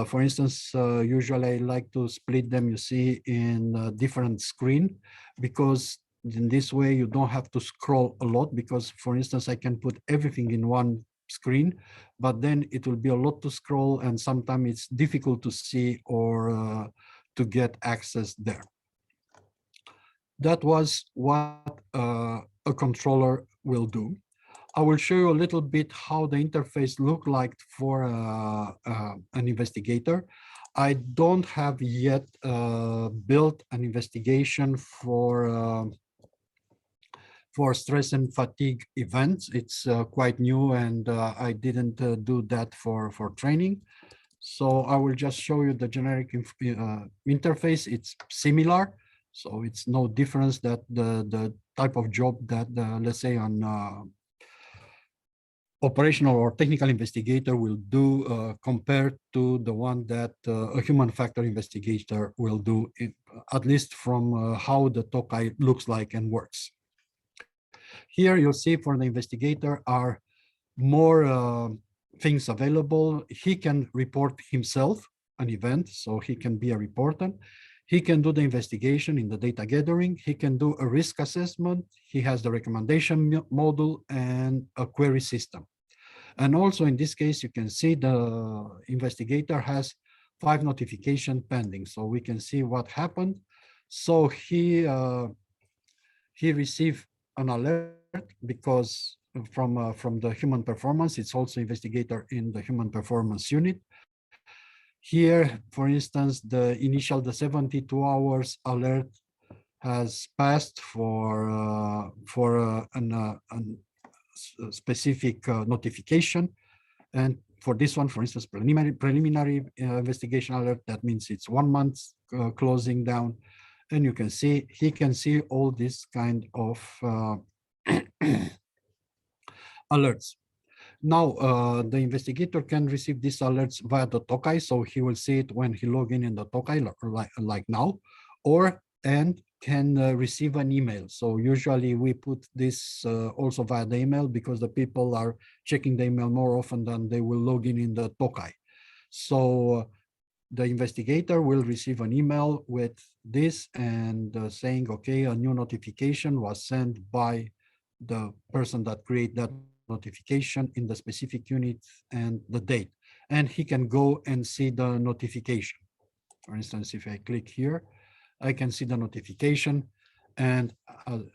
For instance, usually I like to split them, you see, in a different screen, because in this way you don't have to scroll a lot, because, for instance, I can put everything in one screen, but then it will be a lot to scroll, and sometimes it's difficult to see or to get access there. That was what a controller will do. I will show you a little bit how the interface look like for an investigator. I don't have yet built an investigation for stress and fatigue events. It's quite new, and I didn't do that for training. So I will just show you the generic interface. It's similar, so it's no difference that the type of job that, let's say, on operational or technical investigator will do compared to the one that a human factor investigator will do, at least from how the ETOKAI looks like and works. Here you'll see for the investigator are more things available. He can report himself an event, so he can be a reporter. He can do the investigation in the data gathering. He can do a risk assessment. He has the recommendation module and a query system. And also in this case, you can see the investigator has 5 notifications pending. So we can see what happened. So he received an alert because from the human performance, it's also investigator in the human performance unit. Here, for instance, the 72 hours alert has passed for a specific notification. And for this one, for instance, preliminary investigation alert, that means it's 1 month closing down. And you can see, he can see all this kind of alerts. Now, the investigator can receive these alerts via the ETOKAI, so he will see it when he log in the ETOKAI, like now, and can receive an email. So usually we put this also via the email, because the people are checking the email more often than they will log in the ETOKAI. So the investigator will receive an email with this and saying, okay, a new notification was sent by the person that created that notification in the specific unit and the date. And he can go and see the notification. For instance, if I click here, I can see the notification. And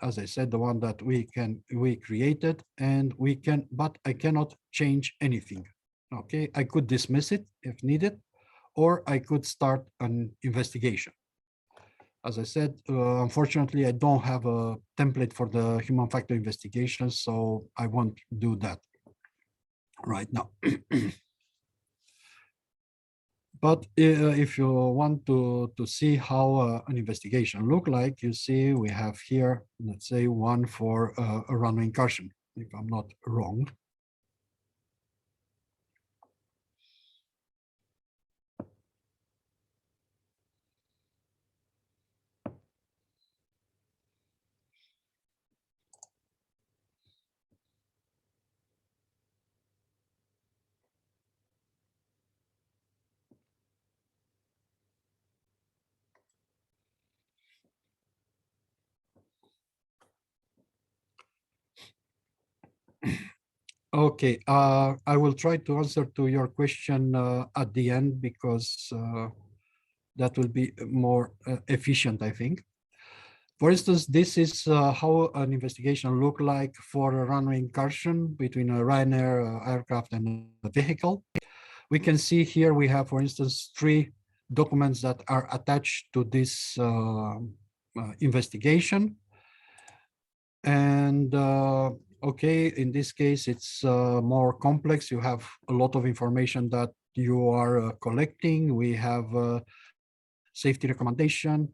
as I said, the one that we created, and but I cannot change anything. Okay, I could dismiss it if needed, or I could start an investigation. As I said, unfortunately, I don't have a template for the human factor investigation, so I won't do that right now. But if you want to see how an investigation look like, you see we have here, let's say, one for a runway incursion, if I'm not wrong. Okay, I will try to answer to your question at the end because that will be more efficient, I think. For instance, this is how an investigation look like for a runway incursion between a Ryanair aircraft and a vehicle. We can see here we have, for instance, 3 documents that are attached to this investigation. And okay, in this case, it's more complex. You have a lot of information that you are collecting. We have safety recommendation.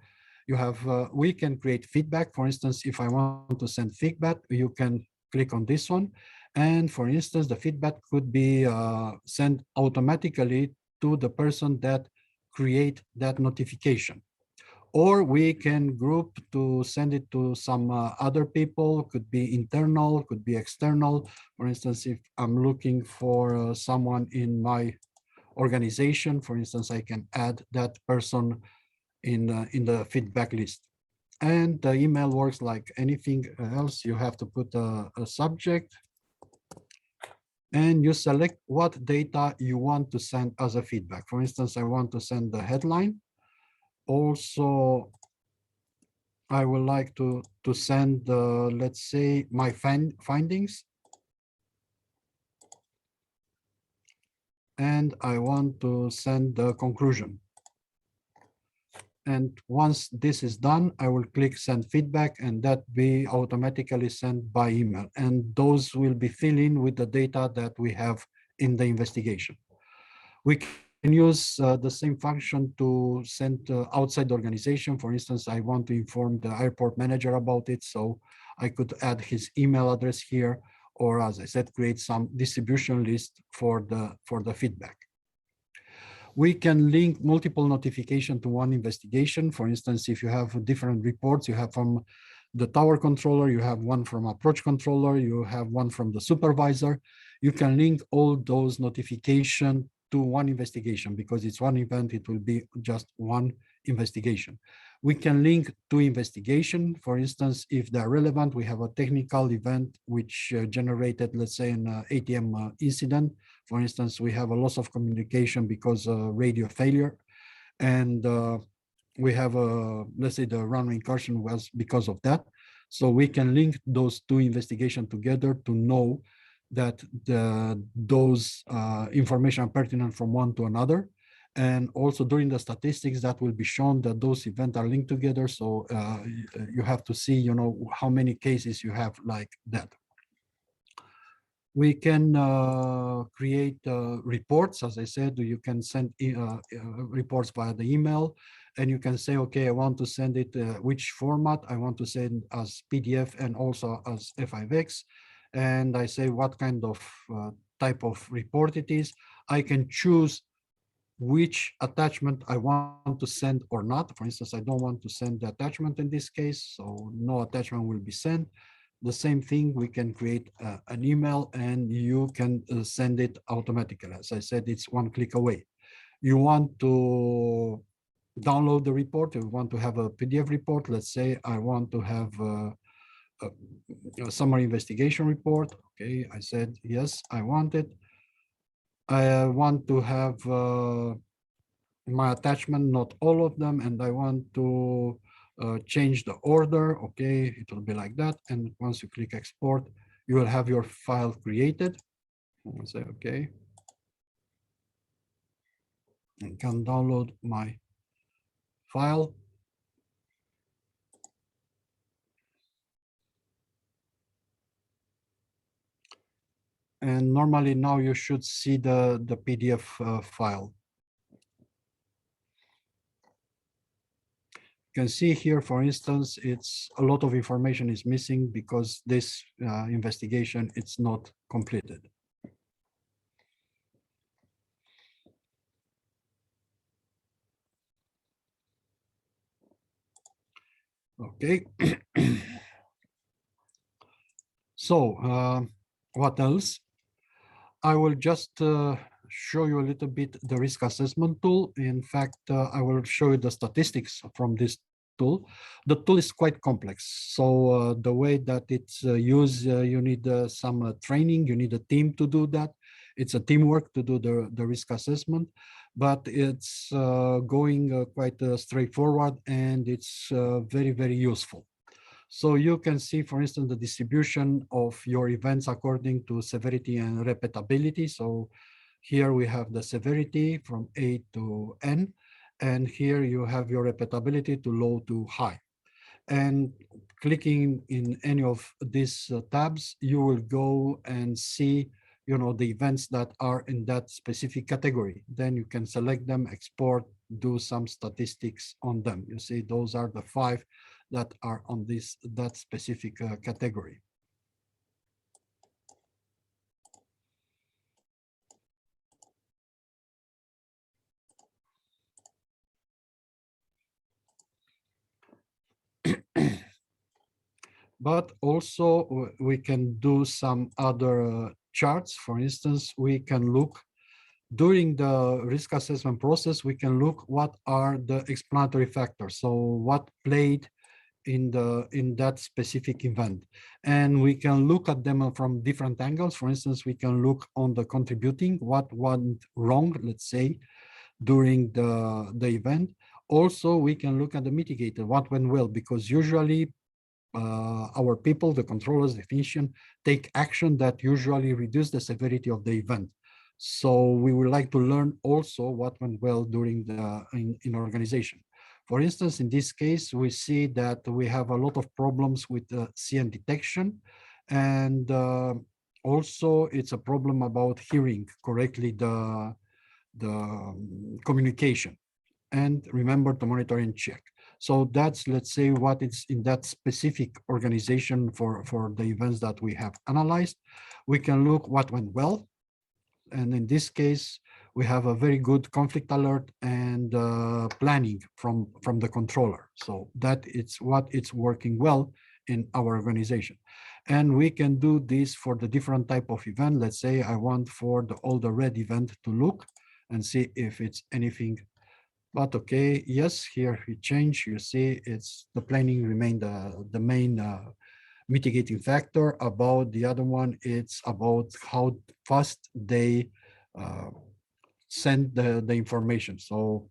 You have, we can create feedback. For instance, if I want to send feedback, you can click on this one. And for instance, the feedback could be sent automatically to the person that create that notification. Or we can group to send it to some other people, could be internal, could be external. For instance, if I'm looking for someone in my organization, for instance, I can add that person in the feedback list. And the email works like anything else. You have to put a subject and you select what data you want to send as a feedback. For instance, I want to send the headline. Also, I would like to send, let's say, my findings. And I want to send the conclusion. And once this is done, I will click send feedback and that be automatically sent by email. And those will be filled in with the data that we have in the investigation. We can use the same function to send outside the organization. For instance, I want to inform the airport manager about it. So I could add his email address here, or as I said, create some distribution list for the feedback. We can link multiple notification to one investigation. For instance, if you have different reports, you have from the tower controller, you have one from approach controller, you have one from the supervisor. You can link all those notifications to one investigation because it's one event, it will be just one investigation. We can link two investigation. For instance, if they're relevant, we have a technical event which generated, let's say, an ATM incident. For instance, we have a loss of communication because radio failure. And we have, let's say, the runway incursion was because of that. So we can link those two investigations together to know that those information are pertinent from one to another. And also during the statistics that will be shown that those events are linked together. So you have to see, you know, how many cases you have like that. We can create reports. As I said, you can send reports via the email, and you can say, okay, I want to send it, which format I want to send as PDF and also as F5X. And I say what kind of type of report it is. I can choose which attachment I want to send or not. For instance, I don't want to send the attachment in this case, so no attachment will be sent. The same thing, we can create an email and you can send it automatically. As I said, it's one click away. You want to download the report, you want to have a PDF report. Let's say I want to have a summary investigation report. Okay, I said, yes, I want it. I want to have my attachment, not all of them, and I want to change the order. Okay, it will be like that. And once you click export, you will have your file created. I'll say, okay. I can download my file. And normally now you should see the PDF file. You can see here, for instance, it's a lot of information is missing because this investigation it's not completed. Okay. So what else? I will just show you a little bit the risk assessment tool. In fact, I will show you the statistics from this tool. The tool is quite complex. So the way that it's used, you need some training, you need a team to do that. It's a teamwork to do the risk assessment, but it's going quite straightforward, and it's very, very useful. So you can see, for instance, the distribution of your events according to severity and repeatability. So here we have the severity from A to N, and here you have your repeatability to low to high. And clicking in any of these tabs, you will go and see, you know, the events that are in that specific category. Then you can select them, export, do some statistics on them. You see, those are the 5 that are on that specific category. But also we can do some other charts. For instance, we can look during the risk assessment process, we can look what are the explanatory factors. So what played in that specific event, and we can look at them from different angles. For instance, we can look on the contributing, what went wrong, let's say, during the event. Also, we can look at the mitigator, what went well, because usually our people, the controllers, the clinician, take action that usually reduce the severity of the event. So we would like to learn also what went well during in organization. For instance, in this case, we see that we have a lot of problems with CN detection, and also it's a problem about hearing correctly the communication. And remember to monitor and check. So that's, let's say, what is in that specific organization for the events that we have analyzed. We can look what went well. And in this case, we have a very good conflict alert and planning from the controller. So that it's what it's working well in our organization. And we can do this for the different type of event. Let's say I want for all the red event to look and see if it's anything. But okay, yes, here we change. You see, it's the planning remained the main mitigating factor. About the other one, it's about how fast they send the information. So,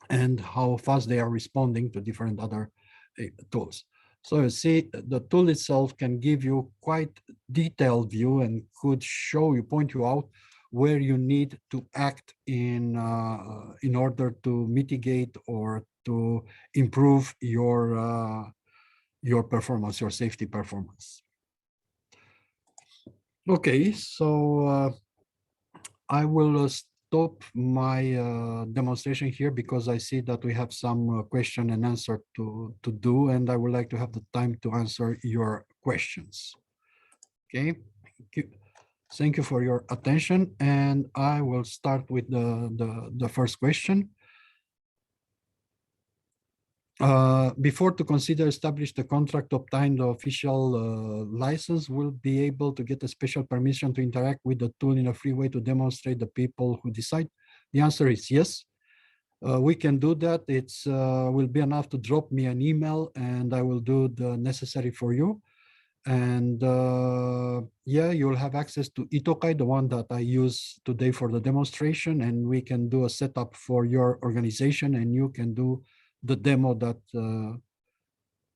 and how fast they are responding to different other tools. So you see, the tool itself can give you quite detailed view and could show you, point you out where you need to act in order to mitigate or to improve your performance, your safety performance. Okay, so I will stop my demonstration here because I see that we have some question and answer to do, and I would like to have the time to answer your questions. Okay, thank you. Thank you for your attention, and I will start with the first question. Before to consider establish the contract, obtain the official license, will be able to get a special permission to interact with the tool in a free way to demonstrate the people who decide? The answer is yes. We can do that. It's will be enough to drop me an email and I will do the necessary for you. And yeah, you'll have access to eTOKAI, the one that I use today for the demonstration, and we can do a setup for your organization and you can do the demo that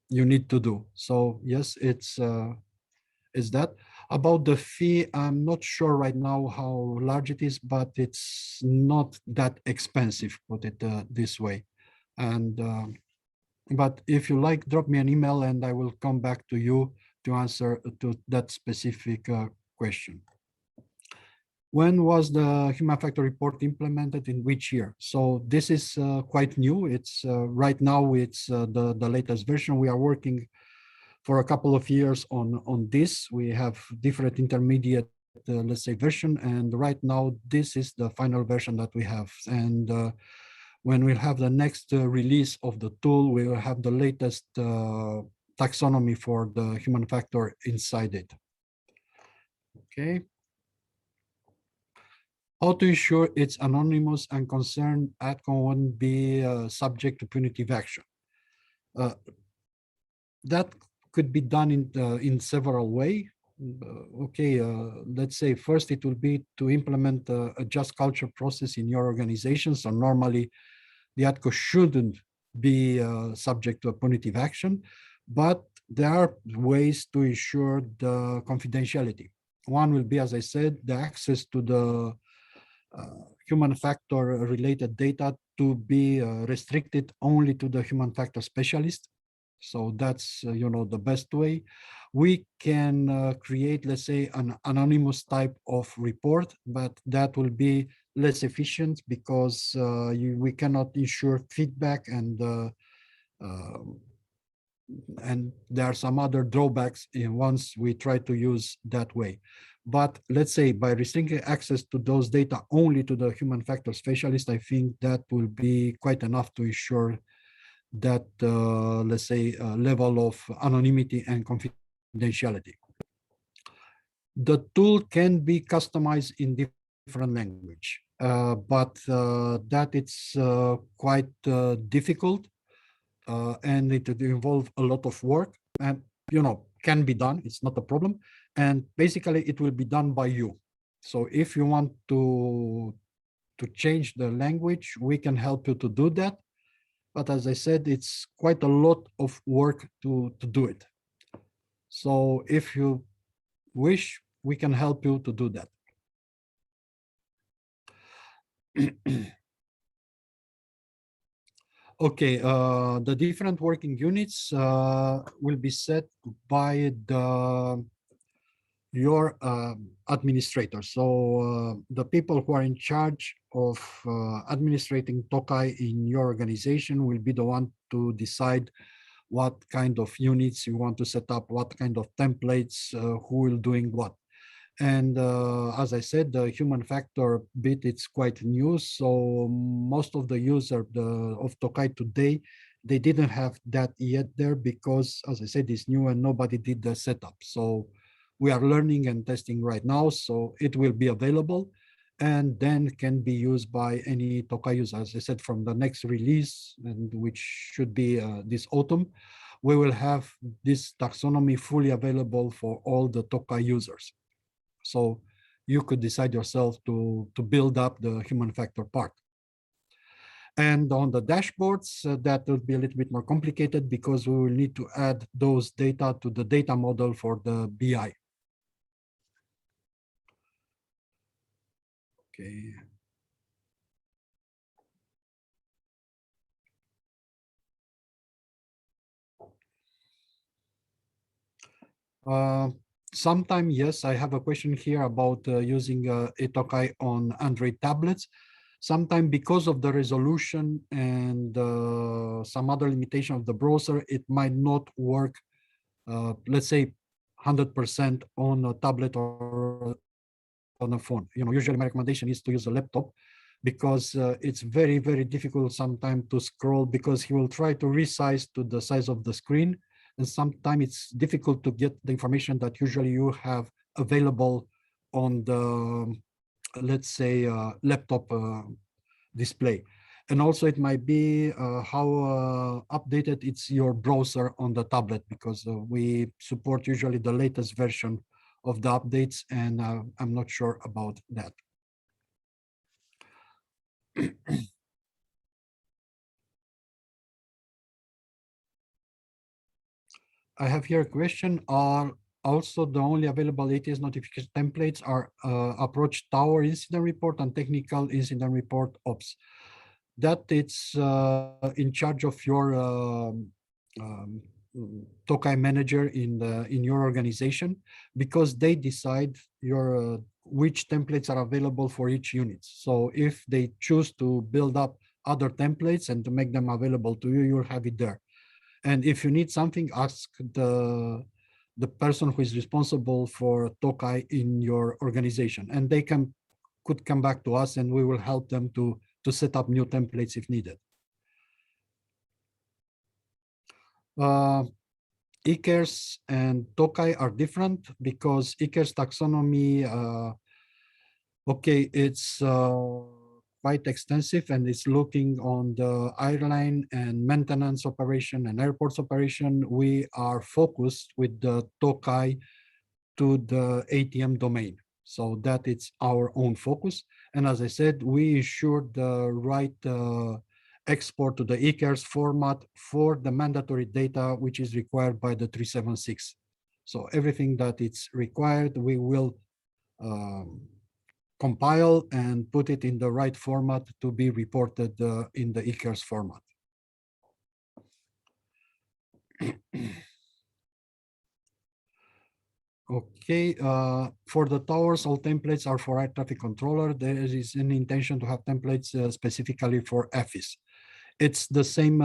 you need to do. So yes, it's that. About the fee, I'm not sure right now how large it is, but it's not that expensive, put it this way. And but if you like, drop me an email and I will come back to you to answer to that specific question. When was the human factor report implemented, in which year? So this is quite new. It's right now it's the latest version. We are working for a couple of years on this. We have different intermediate, let's say, version, and right now this is the final version that we have. And when we'll have the next release of the tool, we will have the latest taxonomy for the human factor inside it. Okay. How to ensure it's anonymous and concerned outcome won't be subject to punitive action? Uh, that could be done in several ways. Okay, let's say first it will be to implement a just culture process in your organization. So normally the ATCO shouldn't be subject to a punitive action, but there are ways to ensure the confidentiality. One will be, as I said, the access to the human factor related data to be restricted only to the human factor specialist. So that's, the best way. We can create, let's say, an anonymous type of report, but that will be less efficient because we cannot ensure feedback and there are some other drawbacks once we try to use that way. But let's say by restricting access to those data only to the human factor specialist, I think that will be quite enough to ensure that, let's say, level of anonymity and confidentiality. The tool can be customized in different language, but that it's quite difficult and it would involve a lot of work and, can be done. It's not a problem. And basically it will be done by you. So if you want to change the language, we can help you to do that. But as I said, it's quite a lot of work to do it. So if you wish, we can help you to do that. Okay, the different working units will be set by your administrator. So the people who are in charge of administrating Tokai in your organization will be the one to decide what kind of units you want to set up, what kind of templates, who will doing what. And as I said, the human factor bit, it's quite new. So most of the users of Tokai today, they didn't have that yet there because, as I said, it's new and nobody did the setup. So we are learning and testing right now. So it will be available and then can be used by any Tokai user. As I said, from the next release, and which should be this autumn, we will have this taxonomy fully available for all the Tokai users. So you could decide yourself to build up the human factor part. And on the dashboards, that will be a little bit more complicated because we will need to add those data to the data model for the BI. Okay. Sometime, yes, I have a question here about using eTOKAI on Android tablets. Sometime because of the resolution and some other limitation of the browser, it might not work, let's say, 100% on a tablet or on a phone. Usually my recommendation is to use a laptop because it's very, very difficult sometimes to scroll because he will try to resize to the size of the screen. And sometimes it's difficult to get the information that usually you have available on the, let's say, laptop display. And also it might be how updated it's your browser on the tablet because we support usually the latest version of the updates, and I'm not sure about that. I have here a question. Are also the only available ATS notification templates are approach tower incident report and technical incident report ops. That it's in charge of your Tokai manager in your organization because they decide your which templates are available for each unit. So if they choose to build up other templates and to make them available to you, you'll have it there. And if you need something, ask the person who is responsible for Tokai in your organization, and they could come back to us, and we will help them to set up new templates if needed. eCares and Tokai are different because eCares taxonomy, okay, it's quite extensive, and it's looking on the airline and maintenance operation and airports operation. We are focused with the ETOKAI to the ATM domain. So that it's our own focus. And as I said, we ensure the right export to the eCares format for the mandatory data, which is required by the 376. So everything that it's required, we will compile and put it in the right format to be reported in the eCares format. Okay, for the towers, all templates are for air traffic controller. There is an intention to have templates specifically for AFIS. It's the same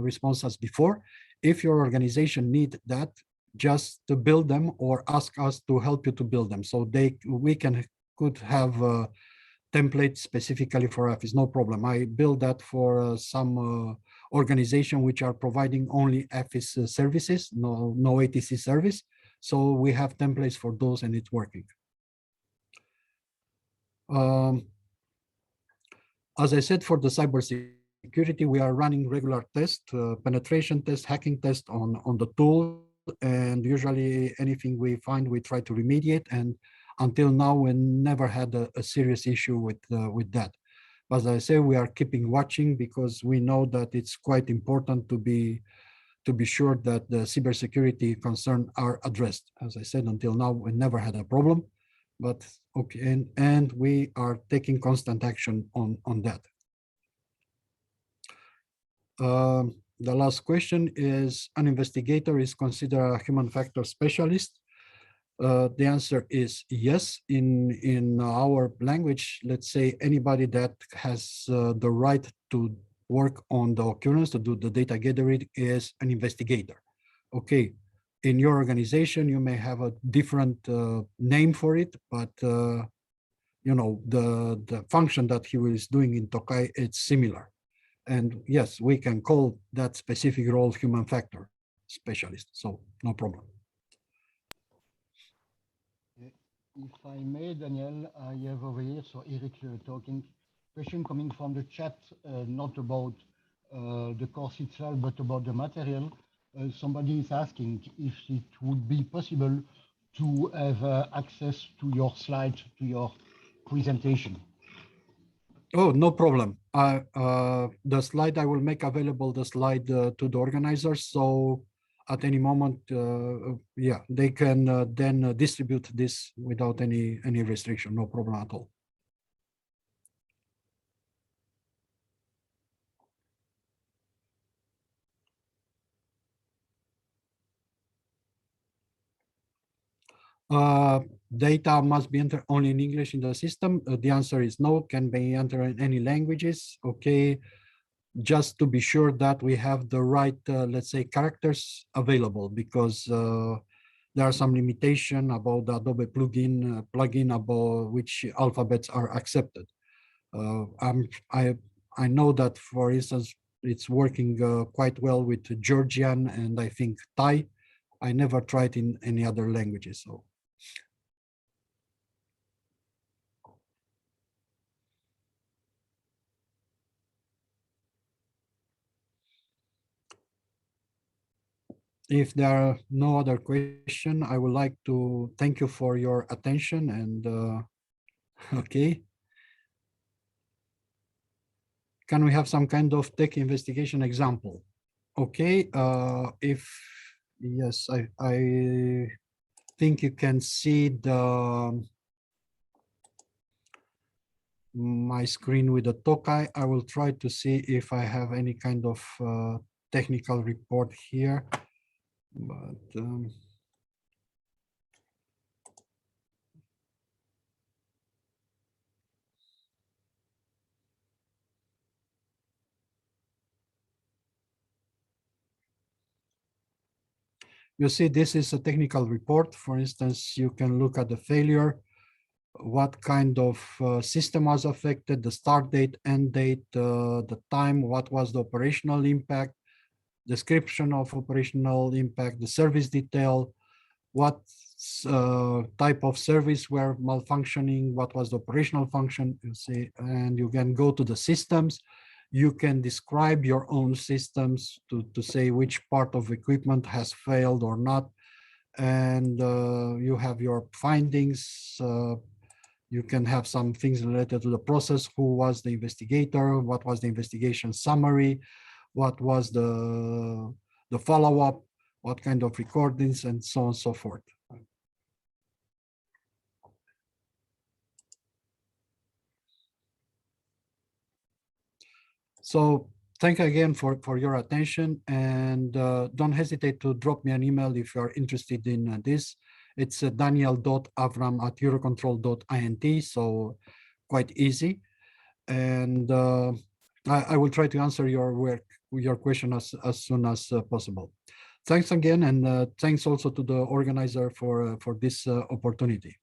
response as before. If your organization need that, just to build them or ask us to help you to build them. So we could have templates specifically for AFIS, no problem. I build that for some organization which are providing only AFIS services, no ATC service. So we have templates for those and it's working. As I said, for the cybersecurity, we are running regular tests, penetration tests, hacking tests on the tool, and usually anything we find, we try to remediate. And until now, we never had a serious issue with that. As I say, we are keeping watching because we know that it's quite important to be sure that the cybersecurity concerns are addressed. As I said, until now, we never had a problem, but okay, and we are taking constant action on that. The last question is, an investigator is considered a human factor specialist? The answer is yes. In our language, let's say anybody that has the right to work on the occurrence, to do the data gathering, is an investigator. Okay, in your organization, you may have a different name for it, but you know, the function that he was doing in ETOKAI, it's similar. And yes, we can call that specific role human factor specialist, so no problem. If I may, Daniel, I have over here, so Eric talking, question coming from the chat, not about the course itself, but about the material. Somebody is asking if it would be possible to have access to your slides, to your presentation. Oh, no problem. The slide, I will make available the slide to the organizers. So at any moment, yeah, they can then distribute this without any restriction, no problem at all. Data must be entered only in English in the system. The answer is no, can be entered in any languages. Okay, just to be sure that we have the right, let's say, characters available, because there are some limitation about the Adobe plugin about which alphabets are accepted. I know that, for instance, it's working quite well with Georgian and I think Thai. I never tried in any other languages. So. If there are no other questions, I would like to thank you for your attention and okay. Can we have some kind of tech investigation example? Okay, if yes, I think you can see my screen with the ETOKAI. I will try to see if I have any kind of technical report here, but you see, this is a technical report. For instance, you can look at the failure, what kind of system was affected, the start date, end date, the time, what was the operational impact, description of operational impact, the service detail, what type of service were malfunctioning, what was the operational function, you see, and you can go to the systems. You can describe your own systems to say which part of equipment has failed or not. And you have your findings. You can have some things related to the process. Who was the investigator? What was the investigation summary? What was the follow-up? What kind of recordings, and so on and so forth. So thank you again for your attention, and don't hesitate to drop me an email if you're interested in this. It's daniel.avram@eurocontrol.int, so quite easy. And I will try to answer your question as soon as possible. Thanks again, and thanks also to the organizer for this opportunity.